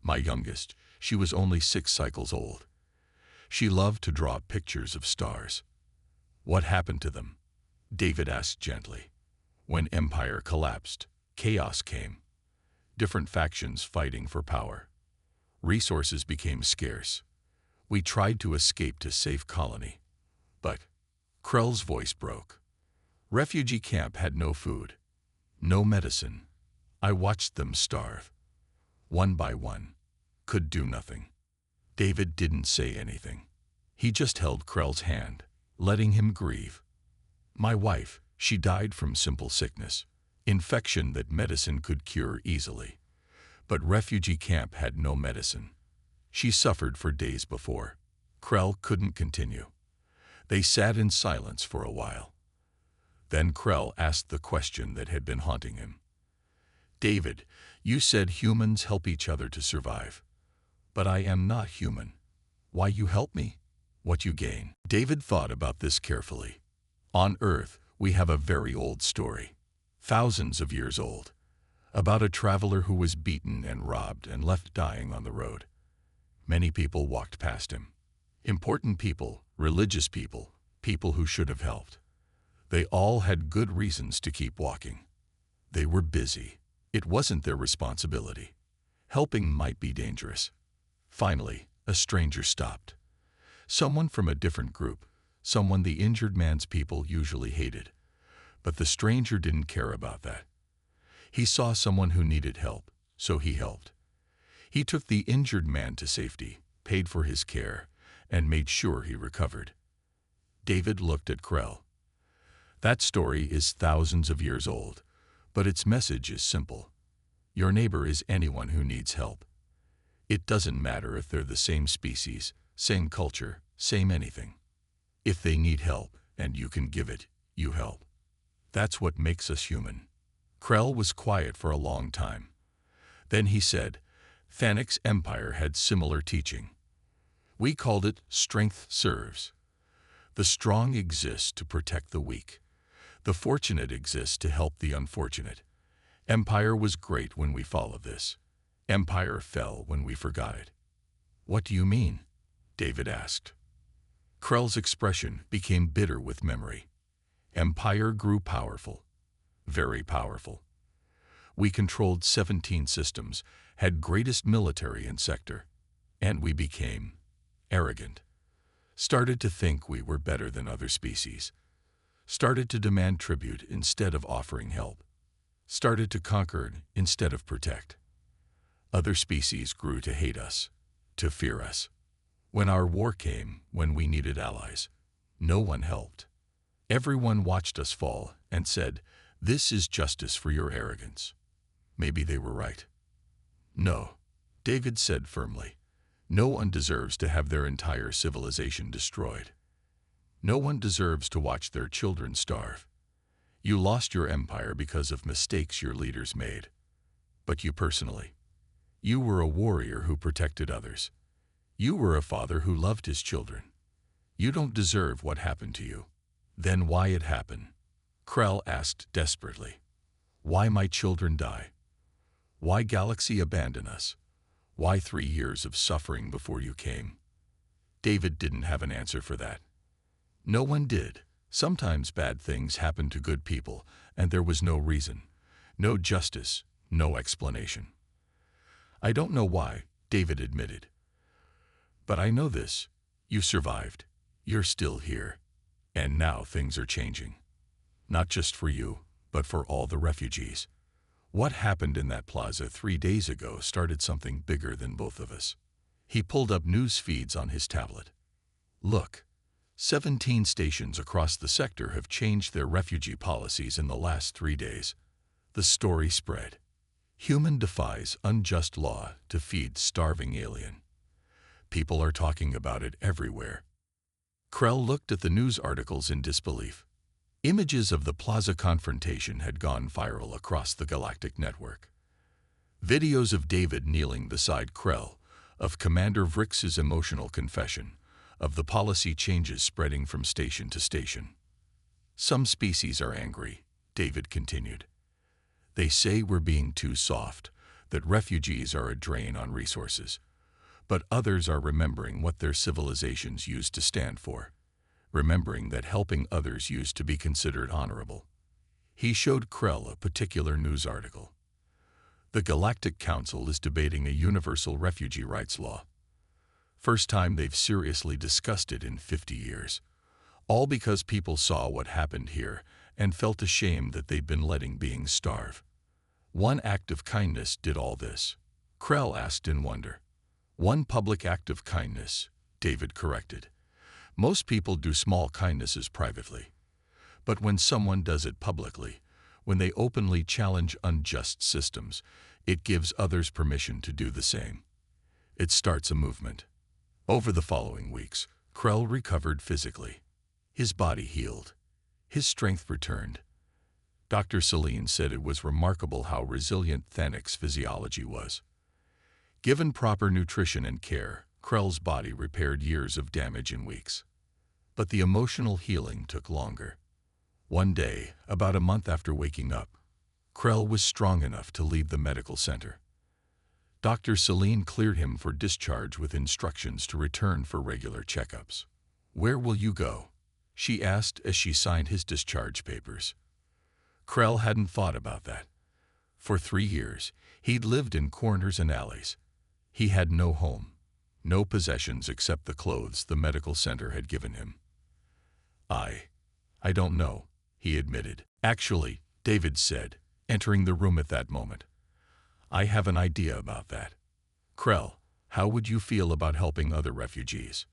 My youngest, she was only 6 cycles old. She loved to draw pictures of stars. What happened to them? David asked gently. When Empire collapsed, chaos came. Different factions fighting for power. Resources became scarce. We tried to escape to safe colony. But Krell's voice broke. Refugee camp had no food, no medicine. I watched them starve. One by one. Could do nothing. David didn't say anything. He just held Krell's hand, letting him grieve. My wife, she died from simple sickness, infection that medicine could cure easily. But refugee camp had no medicine. She suffered for days before. Krell couldn't continue. They sat in silence for a while. Then Krell asked the question that had been haunting him. David, you said humans help each other to survive. But I am not human. Why you help me? What you gain? David thought about this carefully. On Earth, we have a very old story, thousands of years old, about a traveler who was beaten and robbed and left dying on the road. Many people walked past him. Important people, religious people, people who should have helped. They all had good reasons to keep walking. They were busy. It wasn't their responsibility. Helping might be dangerous. Finally, a stranger stopped. Someone from a different group, someone the injured man's people usually hated. But the stranger didn't care about that. He saw someone who needed help, so he helped. He took the injured man to safety, paid for his care, and made sure he recovered. David looked at Krell. That story is thousands of years old, but its message is simple. Your neighbor is anyone who needs help. It doesn't matter if they're the same species, same culture, same anything. If they need help and you can give it, you help. That's what makes us human. Krell was quiet for a long time. Then he said, Thanic's empire had similar teaching. We called it strength serves. The strong exist to protect the weak. The fortunate exist to help the unfortunate. Empire was great when we followed this. Empire fell when we forgot it. What do you mean? David asked. Krell's expression became bitter with memory. Empire grew powerful, very powerful. We controlled 17 systems, had greatest military and sector, and we became arrogant. Started to think we were better than other species. Started to demand tribute instead of offering help. Started to conquer instead of protect. Other species grew to hate us, to fear us. When our war came, when we needed allies, no one helped. Everyone watched us fall and said, this is justice for your arrogance. Maybe they were right. No, David said firmly. No one deserves to have their entire civilization destroyed. No one deserves to watch their children starve. You lost your empire because of mistakes your leaders made. But you personally, you were a warrior who protected others. You were a father who loved his children. You don't deserve what happened to you. Then why it happened? Krell asked desperately. Why my children die? Why Galaxy abandon us? Why 3 years of suffering before you came? David didn't have an answer for that. No one did. Sometimes bad things happen to good people, and there was no reason, no justice, no explanation. I don't know why, David admitted. But I know this. You survived. You're still here. And now things are changing. Not just for you, but for all the refugees. What happened in that plaza 3 days ago started something bigger than both of us. He pulled up news feeds on his tablet. Look, 17 stations across the sector have changed their refugee policies in the last 3 days. The story spread. Human defies unjust law to feed starving alien. People are talking about it everywhere. Krell looked at the news articles in disbelief. Images of the plaza confrontation had gone viral across the Galactic network. Videos of David kneeling beside Krell, of Commander Vrix's emotional confession, of the policy changes spreading from station to station. Some species are angry, David continued. They say we're being too soft, that refugees are a drain on resources. But others are remembering what their civilizations used to stand for, remembering that helping others used to be considered honorable. He showed Krell a particular news article. The Galactic Council is debating a universal refugee rights law. First time they've seriously discussed it in 50 years. All because people saw what happened here and felt ashamed that they'd been letting beings starve. One act of kindness did all this, Krell asked in wonder. One public act of kindness, David corrected. Most people do small kindnesses privately. But when someone does it publicly, when they openly challenge unjust systems, it gives others permission to do the same. It starts a movement. Over the following weeks, Krell recovered physically. His body healed. His strength returned. Dr. Celine said it was remarkable how resilient Thanic's physiology was. Given proper nutrition and care, Krell's body repaired years of damage in weeks. But the emotional healing took longer. One day, about a month after waking up, Krell was strong enough to leave the medical center. Dr. Celine cleared him for discharge with instructions to return for regular checkups. "Where will you go?" she asked as she signed his discharge papers. Krell hadn't thought about that. For 3 years, he'd lived in corners and alleys. He had no home, no possessions except the clothes the medical center had given him. I don't know, he admitted. Actually, David said, entering the room at that moment. I have an idea about that. Krell, how would you feel about helping other refugees?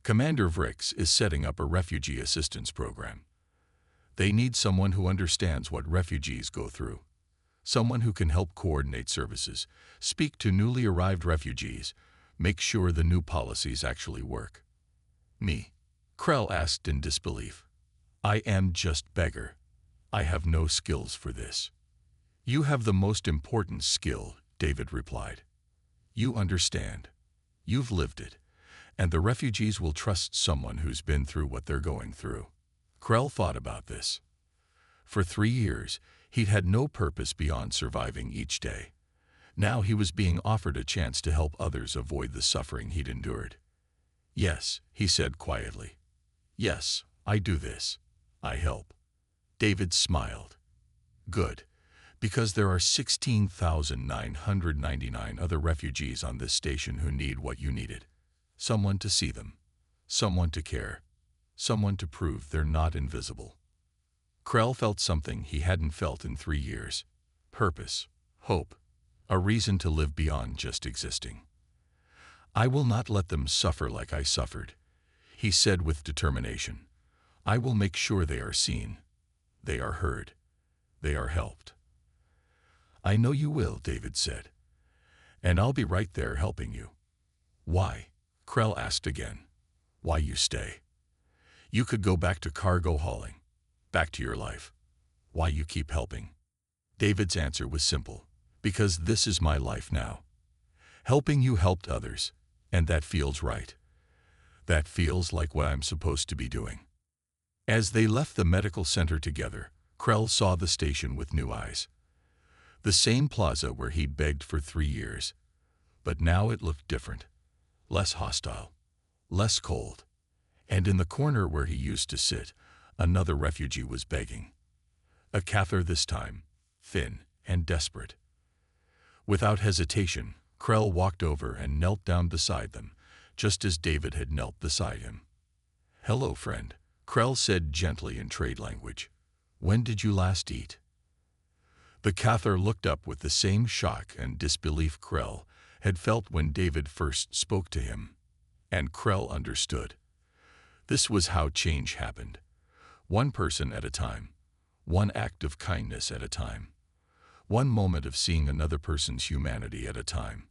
Commander Vrix is setting up a refugee assistance program. They need someone who understands what refugees go through. Someone who can help coordinate services, speak to newly arrived refugees, make sure the new policies actually work. Me? Krell asked in disbelief. I am just Beggar. I have no skills for this. You have the most important skill, David replied. You understand. You've lived it. And the refugees will trust someone who's been through what they're going through. Krell thought about this. For 3 years, he'd had no purpose beyond surviving each day. Now he was being offered a chance to help others avoid the suffering he'd endured. Yes, he said quietly. Yes, I do this. I help. David smiled. Good, because there are 16,999 other refugees on this station who need what you needed. Someone to see them. Someone to care. Someone to prove they're not invisible. Krell felt something he hadn't felt in 3 years. Purpose, hope, a reason to live beyond just existing. I will not let them suffer like I suffered, he said with determination. I will make sure they are seen, they are heard, they are helped. I know you will, David said. And I'll be right there helping you. Why? Krell asked again. Why you stay? You could go back to cargo hauling, back to your life. Why you keep helping? David's answer was simple. Because this is my life now. Helping you helped others, and that feels right. That feels like what I'm supposed to be doing. As they left the medical center together, Krell saw the station with new eyes. The same plaza where he'd begged for 3 years. But now it looked different. Less hostile. Less cold. And in the corner where he used to sit, another refugee was begging. A Cathar this time, thin and desperate. Without hesitation, Krell walked over and knelt down beside them, just as David had knelt beside him. Hello, friend, Krell said gently in trade language. When did you last eat? The Cathar looked up with the same shock and disbelief Krell had felt when David first spoke to him. And Krell understood. This was how change happened. One person at a time. One act of kindness at a time. One moment of seeing another person's humanity at a time.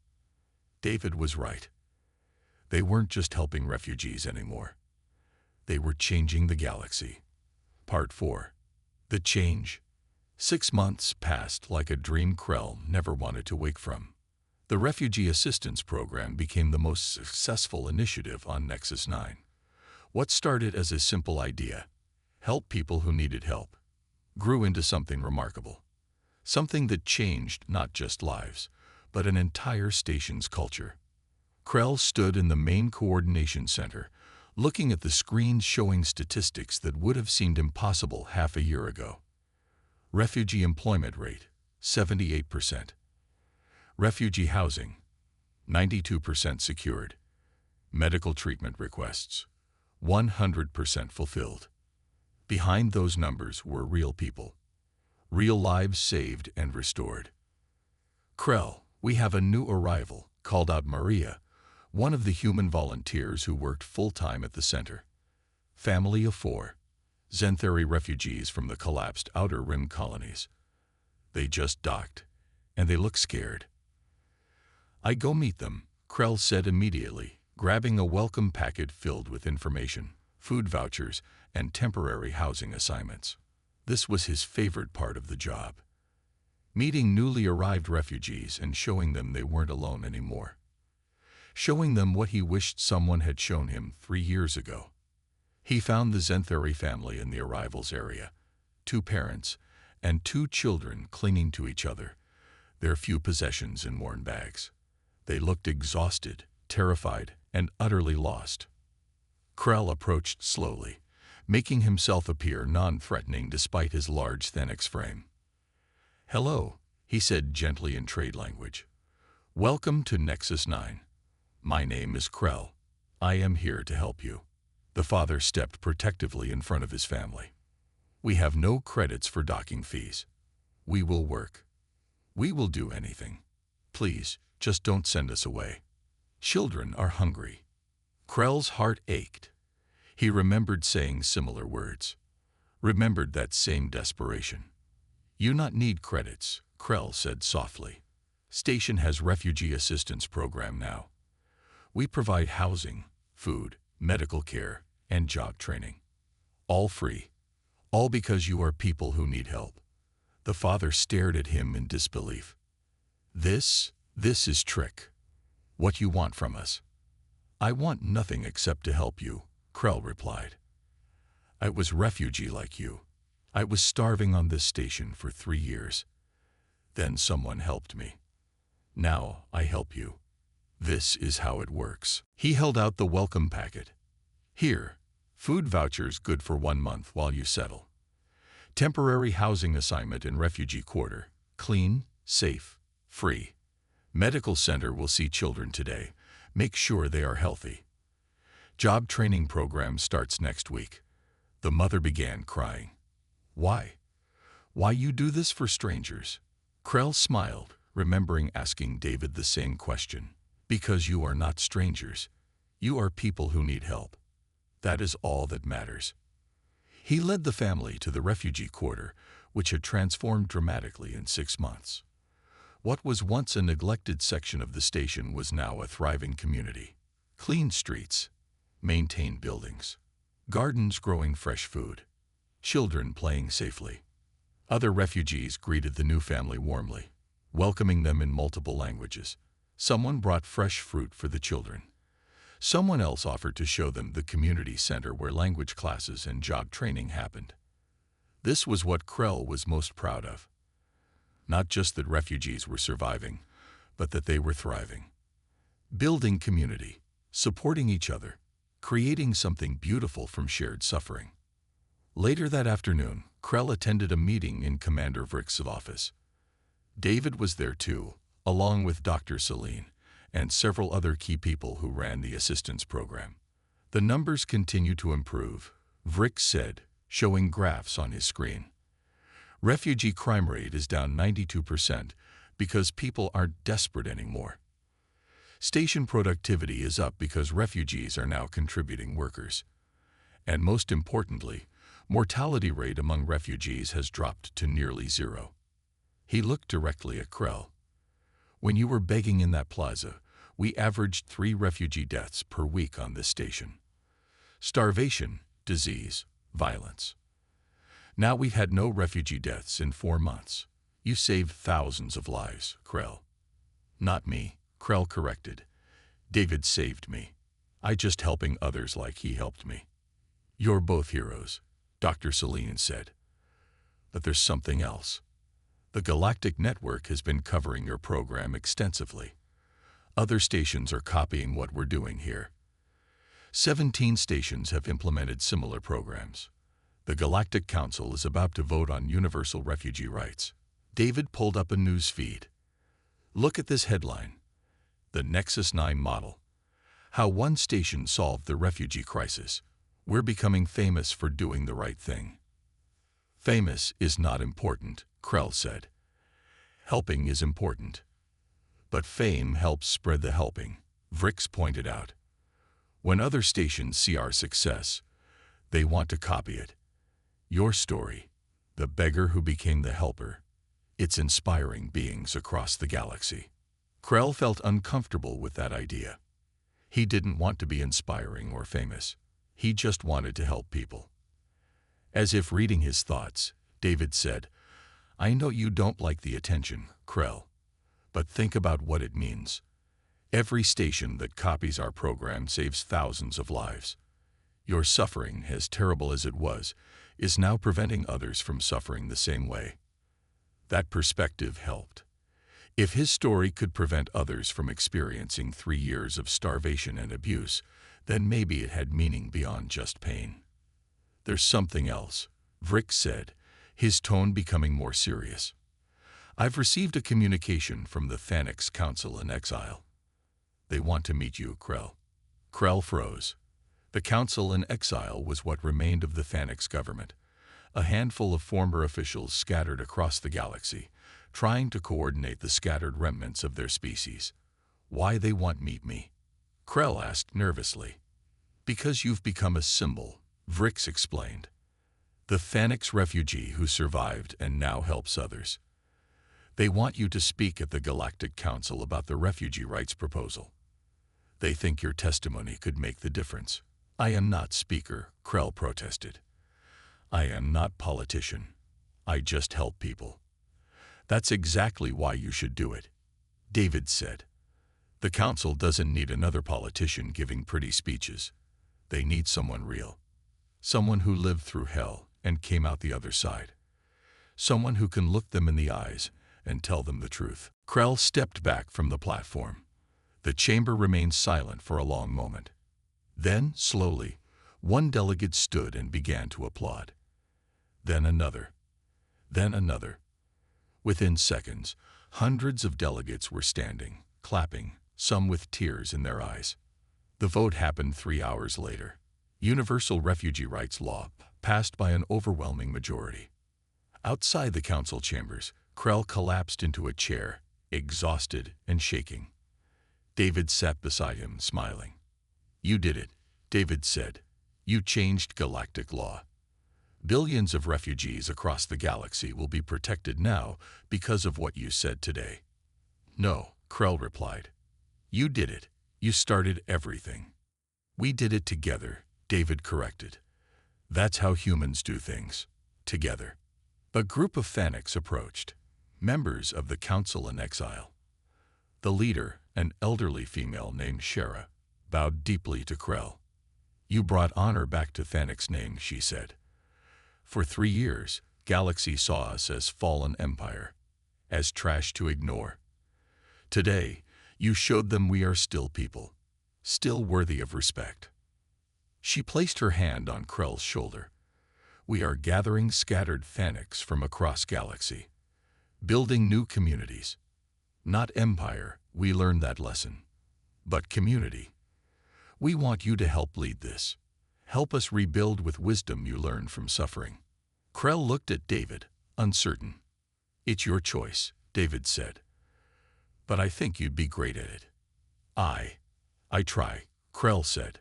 David was right. They weren't just helping refugees anymore. They were changing the galaxy. Part 4. The Change. 6 months passed like a dream Krell never wanted to wake from. The Refugee Assistance Program became the most successful initiative on Nexus 9. What started as a simple idea, help people who needed help, grew into something remarkable. Something that changed not just lives, but an entire station's culture. Krell stood in the main coordination center, looking at the screens showing statistics that would have seemed impossible half a year ago. Refugee employment rate, 78%. Refugee housing, 92% secured. Medical treatment requests, 100% fulfilled. Behind those numbers were real people. Real lives saved and restored. Krell, we have a new arrival, called out Maria, one of the human volunteers who worked full-time at the center. Family of 4, Zenthari refugees from the collapsed Outer Rim colonies. They just docked, and they look scared. I go meet them, Krell said immediately, grabbing a welcome packet filled with information, food vouchers, and temporary housing assignments. This was his favorite part of the job. Meeting newly arrived refugees and showing them they weren't alone anymore. Showing them what he wished someone had shown him 3 years ago. He found the Zenthari family in the arrivals area, 2 parents and 2 children clinging to each other, their few possessions in worn bags. They looked exhausted, terrified, and utterly lost. Krell approached slowly, making himself appear non-threatening despite his large Thenix frame. "Hello," he said gently in trade language. "Welcome to Nexus 9. My name is Krell. I am here to help you." The father stepped protectively in front of his family. "We have no credits for docking fees. We will work. We will do anything. Please, just don't send us away. Children are hungry." Krell's heart ached. He remembered saying similar words. Remembered that same desperation. "You not need credits," Krell said softly. "Station has refugee assistance program now. We provide housing, food, medical care, and job training. All free. All because you are people who need help." The father stared at him in disbelief. This is trick. What you want from us?" "I want nothing except to help you," Krell replied. "I was refugee like you. I was starving on this station for 3 years. Then someone helped me. Now I help you. This is how it works." He held out the welcome packet. "Here, food vouchers good for 1 month while you settle. Temporary housing assignment in refugee quarter. Clean, safe, free. Medical center will see children today. Make sure they are healthy. Job training program starts next week." The mother began crying. "Why? Why you do this for strangers?" Krell smiled, remembering asking David the same question. "Because you are not strangers. You are people who need help. That is all that matters." He led the family to the refugee quarter, which had transformed dramatically in 6 months. What was once a neglected section of the station was now a thriving community. Clean streets, maintained buildings, gardens growing fresh food, children playing safely. Other refugees greeted the new family warmly, welcoming them in multiple languages. Someone brought fresh fruit for the children. Someone else offered to show them the community center where language classes and job training happened. This was what Krell was most proud of. Not just that refugees were surviving, but that they were thriving. Building community, supporting each other, creating something beautiful from shared suffering. Later that afternoon, Krell attended a meeting in Commander Vrick's office. David was there too, along with Dr. Celine, and several other key people who ran the assistance program. "The numbers continue to improve," Vrick said, showing graphs on his screen. "Refugee crime rate is down 92% because people aren't desperate anymore. Station productivity is up because refugees are now contributing workers. And most importantly, mortality rate among refugees has dropped to nearly 0. He looked directly at Krell. "When you were begging in that plaza, we averaged 3 refugee deaths per week on this station. Starvation, disease, violence. Now we've had no refugee deaths in 4 months. You saved thousands of lives, Krell. Not me, Krell corrected. David saved me. I just helping others like he helped me. You're both heroes, Dr. Selene said. But there's something else. The Galactic Network has been covering your program extensively. Other stations are copying what we're doing here. 17 stations have implemented similar programs. The Galactic Council is about to vote on universal refugee rights. David pulled up a news feed. Look at this headline. The Nexus 9 model. How one station solved the refugee crisis. We're becoming famous for doing the right thing. Famous is not important, Krell said. Helping is important. But fame helps spread the helping, Vrix pointed out. When other stations see our success, they want to copy it. Your story, the beggar who became the helper, it's inspiring beings across the galaxy. Krell felt uncomfortable with that idea. He didn't want to be inspiring or famous. He just wanted to help people. As if reading his thoughts, David said, I know you don't like the attention, Krell, but think about what it means. Every station that copies our program saves thousands of lives. Your suffering, as terrible as it was, is now preventing others from suffering the same way. That perspective helped. If his story could prevent others from experiencing 3 years of starvation and abuse, then maybe it had meaning beyond just pain. There's something else, Vrix said, his tone becoming more serious. I've received a communication from the Thanix Council in Exile. They want to meet you, Krell. Krell froze. The Council in Exile was what remained of the Thanix government, a handful of former officials scattered across the galaxy, trying to coordinate the scattered remnants of their species. Why they want meet me? Krell asked nervously. Because you've become a symbol, Vrix explained. The Thanix refugee who survived and now helps others. They want you to speak at the Galactic Council about the refugee rights proposal. They think your testimony could make the difference. I am not speaker, Krell protested. I am not politician. I just help people. That's exactly why you should do it, David said. The council doesn't need another politician giving pretty speeches. They need someone real. Someone who lived through hell and came out the other side. Someone who can look them in the eyes and tell them the truth. Krell stepped back from the platform. The chamber remained silent for a long moment. Then, slowly, one delegate stood and began to applaud. Then another. Then another. Within seconds, hundreds of delegates were standing, clapping, some with tears in their eyes. The vote happened 3 hours later. Universal refugee rights law passed by an overwhelming majority. Outside the council chambers, Krell collapsed into a chair, exhausted and shaking. David sat beside him, smiling. You did it, David said. You changed galactic law. Billions of refugees across the galaxy will be protected now because of what you said today. No, Krell replied. You did it. You started everything. We did it together, David corrected. That's how humans do things. Together. A group of Thanix approached, members of the Council in Exile. The leader, an elderly female named Shara, bowed deeply to Krell. You brought honor back to Thanix name, she said. For 3 years, Galaxy saw us as fallen empire, as trash to ignore. Today, you showed them we are still people, still worthy of respect. She placed her hand on Krell's shoulder. We are gathering scattered Thanix from across galaxy, building new communities. Not empire, we learned that lesson, but community. We want you to help lead this. Help us rebuild with wisdom you learned from suffering. Krell looked at David, uncertain. It's your choice, David said. But I think you'd be great at it. I try, Krell said.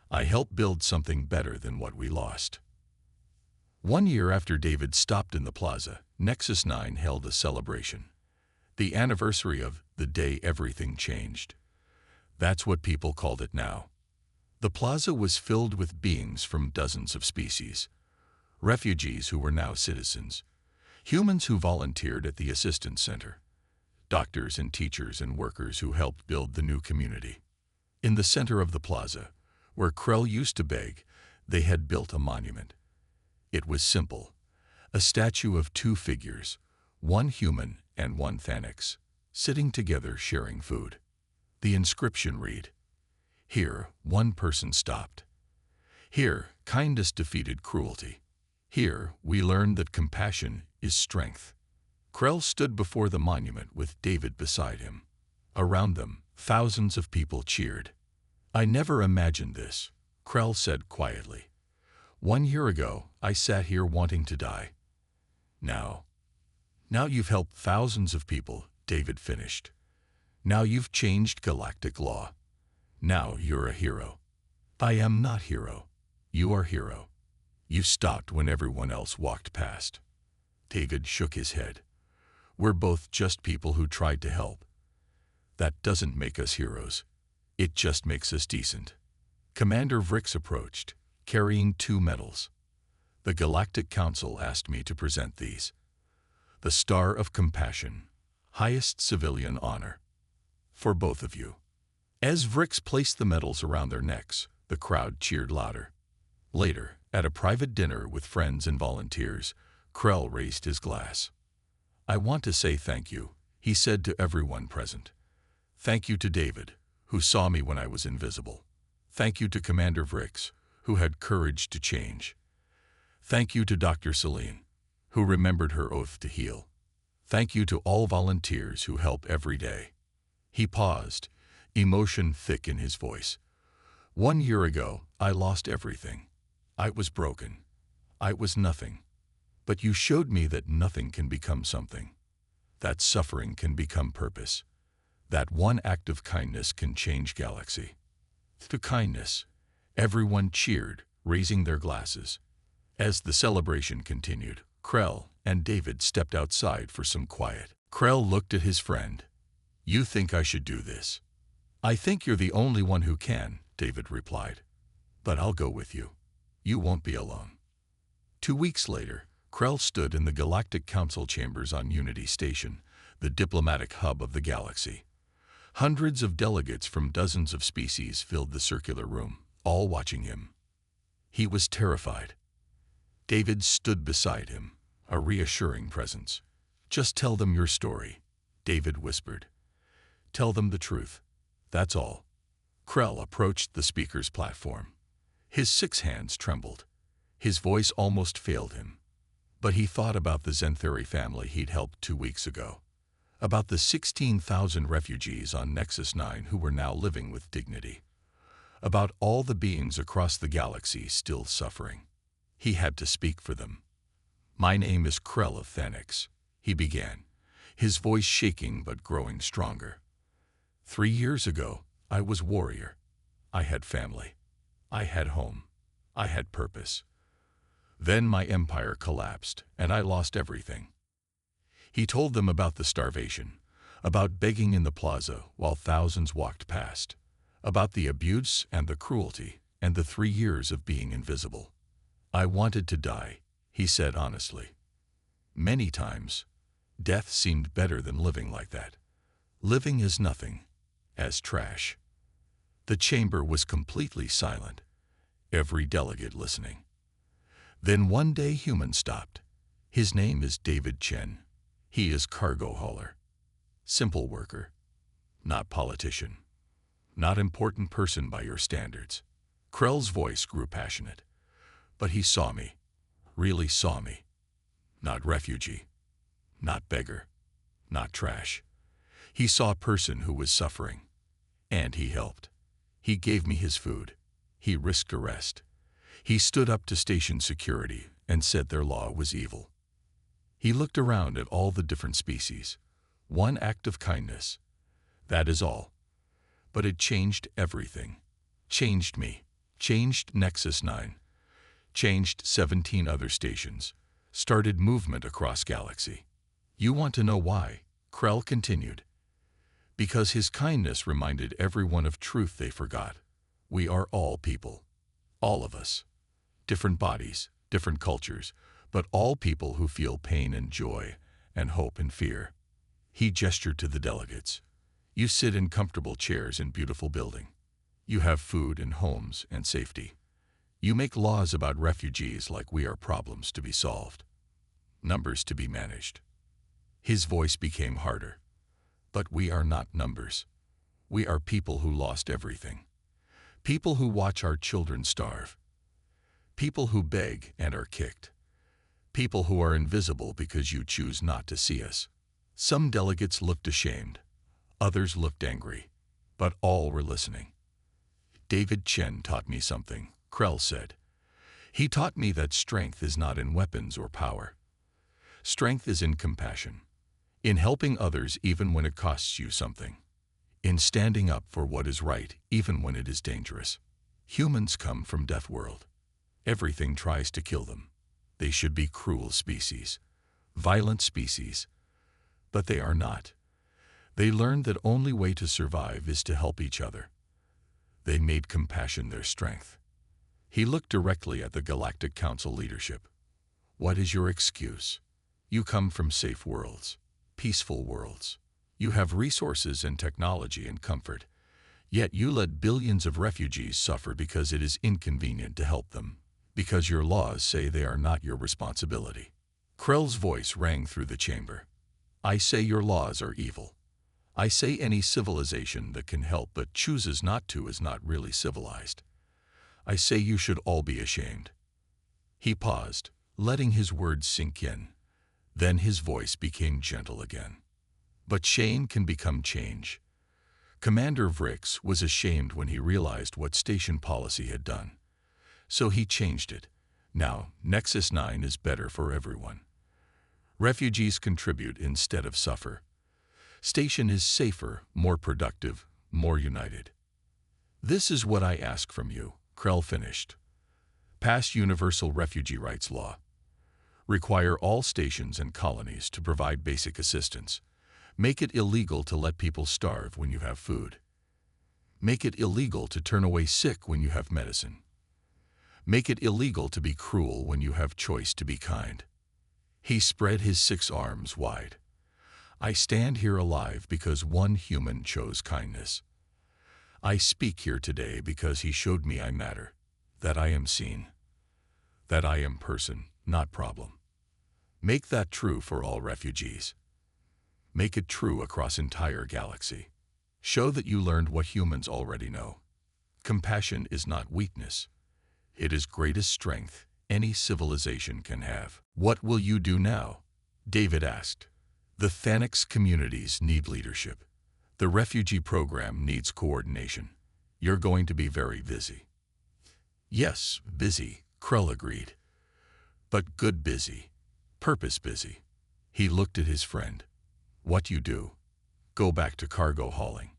I help build something better than what we lost. 1 year after David stopped in the plaza, Nexus 9 held a celebration. The anniversary of the day everything changed. That's what people called it now. The plaza was filled with beings from dozens of species. Refugees who were now citizens. Humans who volunteered at the assistance center. doctors and teachers and workers who helped build the new community. In the center of the plaza, where Krell used to beg, they had built a monument. It was simple, a statue of two figures, one human and one Thanix, sitting together sharing food. The inscription read, "Here, one person stopped. Here, kindness defeated cruelty. Here, we learned that compassion is strength." Krell stood before the monument with David beside him. Around them, thousands of people cheered. "I never imagined this," Krell said quietly. "1 year ago, I sat here wanting to die. Now you've helped thousands of people," David finished. "Now you've changed galactic law. Now you're a hero." "I am not hero. You are hero. You stopped when everyone else walked past." David shook his head. "We're both just people who tried to help. That doesn't make us heroes. It just makes us decent." Commander Vrix approached, carrying 2 medals. "The Galactic Council asked me to present these. The Star of Compassion, highest civilian honor. For both of you." As Vrix placed the medals around their necks, the crowd cheered louder. Later, at a private dinner with friends and volunteers, Krell raised his glass. "I want to say thank you," he said to everyone present. "Thank you to David, who saw me when I was invisible. Thank you to Commander Vrix, who had courage to change. Thank you to Dr. Celine, who remembered her oath to heal. Thank you to all volunteers who help every day." He paused, emotion thick in his voice. "1 year ago, I lost everything. I was broken. I was nothing. But you showed me that nothing can become something. That suffering can become purpose. That one act of kindness can change galaxy." To kindness, everyone cheered, raising their glasses. As the celebration continued, Krell and David stepped outside for some quiet. Krell looked at his friend. "You think I should do this?" "I think you're the only one who can," David replied. "But I'll go with you. You won't be alone." 2 weeks later, Krell stood in the Galactic Council chambers on Unity Station, the diplomatic hub of the galaxy. Hundreds of delegates from dozens of species filled the circular room, all watching him. He was terrified. David stood beside him, a reassuring presence. "Just tell them your story," David whispered. "Tell them the truth. That's all." Krell approached the speaker's platform. His 6 hands trembled. His voice almost failed him. But he thought about the Zentheri family he'd helped 2 weeks ago. About the 16,000 refugees on Nexus 9 who were now living with dignity. About all the beings across the galaxy still suffering. He had to speak for them. "My name is Krell of Thanix," he began, his voice shaking but growing stronger. 3 years ago, I was warrior. I had family. I had home. I had purpose. Then my empire collapsed, and I lost everything." He told them about the starvation, about begging in the plaza while thousands walked past, about the abuse and the cruelty, and the 3 years of being invisible. "I wanted to die," he said honestly. "Many times, death seemed better than living like that. Living as nothing, as trash." The chamber was completely silent, every delegate listening. Then one day human stopped. His name is David Chen. He is cargo hauler. Simple worker. Not politician. Not important person by your standards. Krell's voice grew passionate. "But he saw me. Really saw me. Not refugee. Not beggar. Not trash. He saw a person who was suffering. And he helped. He gave me his food. He risked arrest. He stood up to station security and said their law was evil. He looked around at all the different species. One act of kindness. That is all. But it changed everything. Changed me. Changed Nexus 9. Changed 17 other stations. Started movement across galaxy." "You want to know why?" Krell continued. "Because his kindness reminded everyone of truth they forgot. We are all people. All of us. Different bodies, different cultures, but all people who feel pain and joy, and hope and fear. He gestured to the delegates. You sit in comfortable chairs in beautiful building. You have food and homes and safety. You make laws about refugees like we are problems to be solved, numbers to be managed. His voice became harder. But we are not numbers. We are people who lost everything. People who watch our children starve. People who beg and are kicked. People who are invisible because you choose not to see us. Some delegates looked ashamed. Others looked angry. But all were listening. David Chen taught me something, Krell said. He taught me that strength is not in weapons or power. Strength is in compassion, in helping others even when it costs you something, in standing up for what is right even when it is dangerous. Humans come from death world. Everything tries to kill them. They should be cruel species, violent species, but they are not. They learned that only way to survive is to help each other. They made compassion their strength. He looked directly at the Galactic Council leadership. What is your excuse? You come from safe worlds, peaceful worlds. You have resources and technology and comfort. Yet you let billions of refugees suffer because it is inconvenient to help them, because your laws say they are not your responsibility. Krell's voice rang through the chamber. I say your laws are evil. I say any civilization that can help but chooses not to is not really civilized. I say you should all be ashamed. He paused, letting his words sink in. Then his voice became gentle again. But shame can become change. Commander Vrix was ashamed when he realized what station policy had done. So he changed it. Now, Nexus 9 is better for everyone. Refugees contribute instead of suffer. Station is safer, more productive, more united. This is what I ask from you, Krell finished. Pass universal refugee rights law. Require all stations and colonies to provide basic assistance. Make it illegal to let people starve when you have food. Make it illegal to turn away sick when you have medicine. Make it illegal to be cruel when you have choice to be kind. He spread his 6 arms wide. I stand here alive because one human chose kindness. I speak here today because he showed me I matter, that I am seen, that I am person, not problem. Make that true for all refugees. Make it true across entire galaxy. Show that you learned what humans already know. Compassion is not weakness. It is greatest strength any civilization can have. What will you do now? David asked. The Thanix communities need leadership. The refugee program needs coordination. You're going to be very busy. Yes, busy, Krell agreed. But good busy. Purpose busy. He looked at his friend. What you do? Go back to cargo hauling.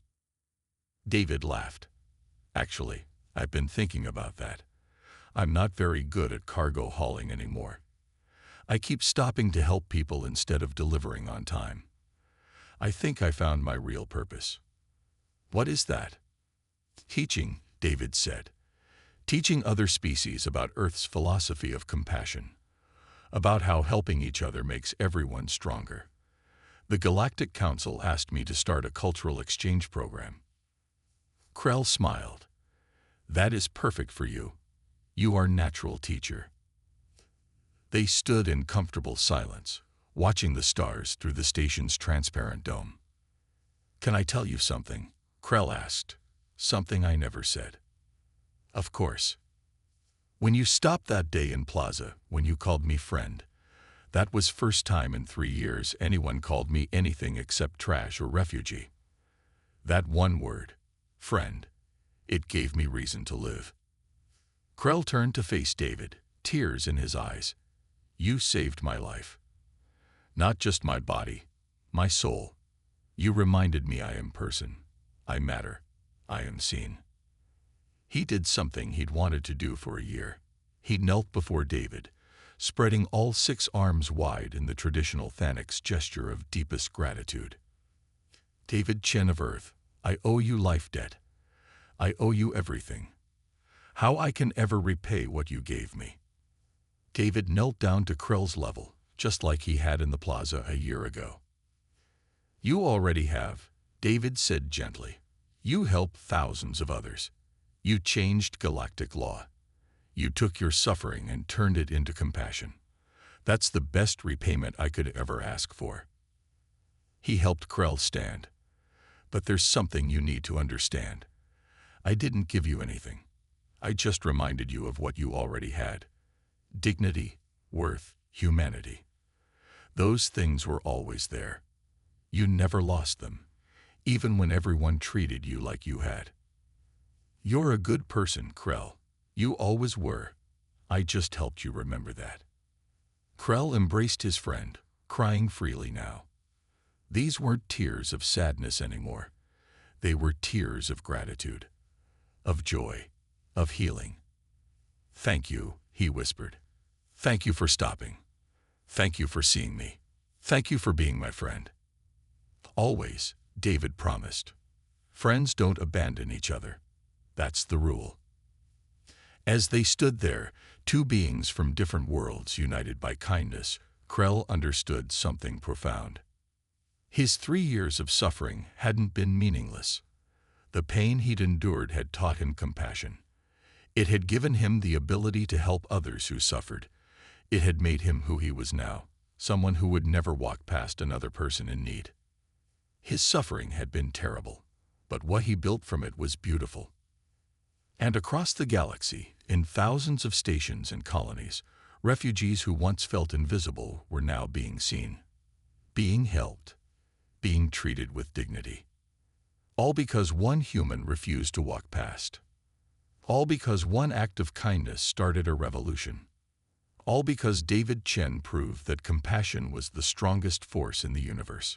David laughed. Actually, I've been thinking about that. I'm not very good at cargo hauling anymore. I keep stopping to help people instead of delivering on time. I think I found my real purpose. What is that? Teaching, David said. Teaching other species about Earth's philosophy of compassion, about how helping each other makes everyone stronger. The Galactic Council asked me to start a cultural exchange program. Krell smiled. That is perfect for you. You are natural teacher. They stood in comfortable silence, watching the stars through the station's transparent dome. Can I tell you something? Krell asked. Something I never said. Of course. When you stopped that day in Plaza, when you called me friend, that was first time in 3 years anyone called me anything except trash or refugee. That one word, friend, it gave me reason to live. Krell turned to face David, tears in his eyes. You saved my life. Not just my body, my soul. You reminded me I am person. I matter. I am seen. He did something he'd wanted to do for a year. He knelt before David, spreading all 6 arms wide in the traditional Thanix gesture of deepest gratitude. David Chen of Earth, I owe you life debt. I owe you everything. How I can ever repay what you gave me. David knelt down to Krell's level, just like he had in the plaza a year ago. You already have, David said gently. You helped thousands of others. You changed galactic law. You took your suffering and turned it into compassion. That's the best repayment I could ever ask for. He helped Krell stand. But there's something you need to understand. I didn't give you anything. I just reminded you of what you already had. Dignity, worth, humanity. Those things were always there. You never lost them, even when everyone treated you like you had. You're a good person, Krell. You always were. I just helped you remember that. Krell embraced his friend, crying freely now. These weren't tears of sadness anymore. They were tears of gratitude, of joy, of healing. Thank you, he whispered. Thank you for stopping. Thank you for seeing me. Thank you for being my friend. Always, David promised. Friends don't abandon each other. That's the rule. As they stood there, two beings from different worlds united by kindness, Krell understood something profound. His 3 years of suffering hadn't been meaningless. The pain he'd endured had taught him compassion. It had given him the ability to help others who suffered. It had made him who he was now, someone who would never walk past another person in need. His suffering had been terrible, but what he built from it was beautiful. And across the galaxy, in thousands of stations and colonies, refugees who once felt invisible were now being seen, being helped, being treated with dignity. All because one human refused to walk past. All because one act of kindness started a revolution. All because David Chen proved that compassion was the strongest force in the universe.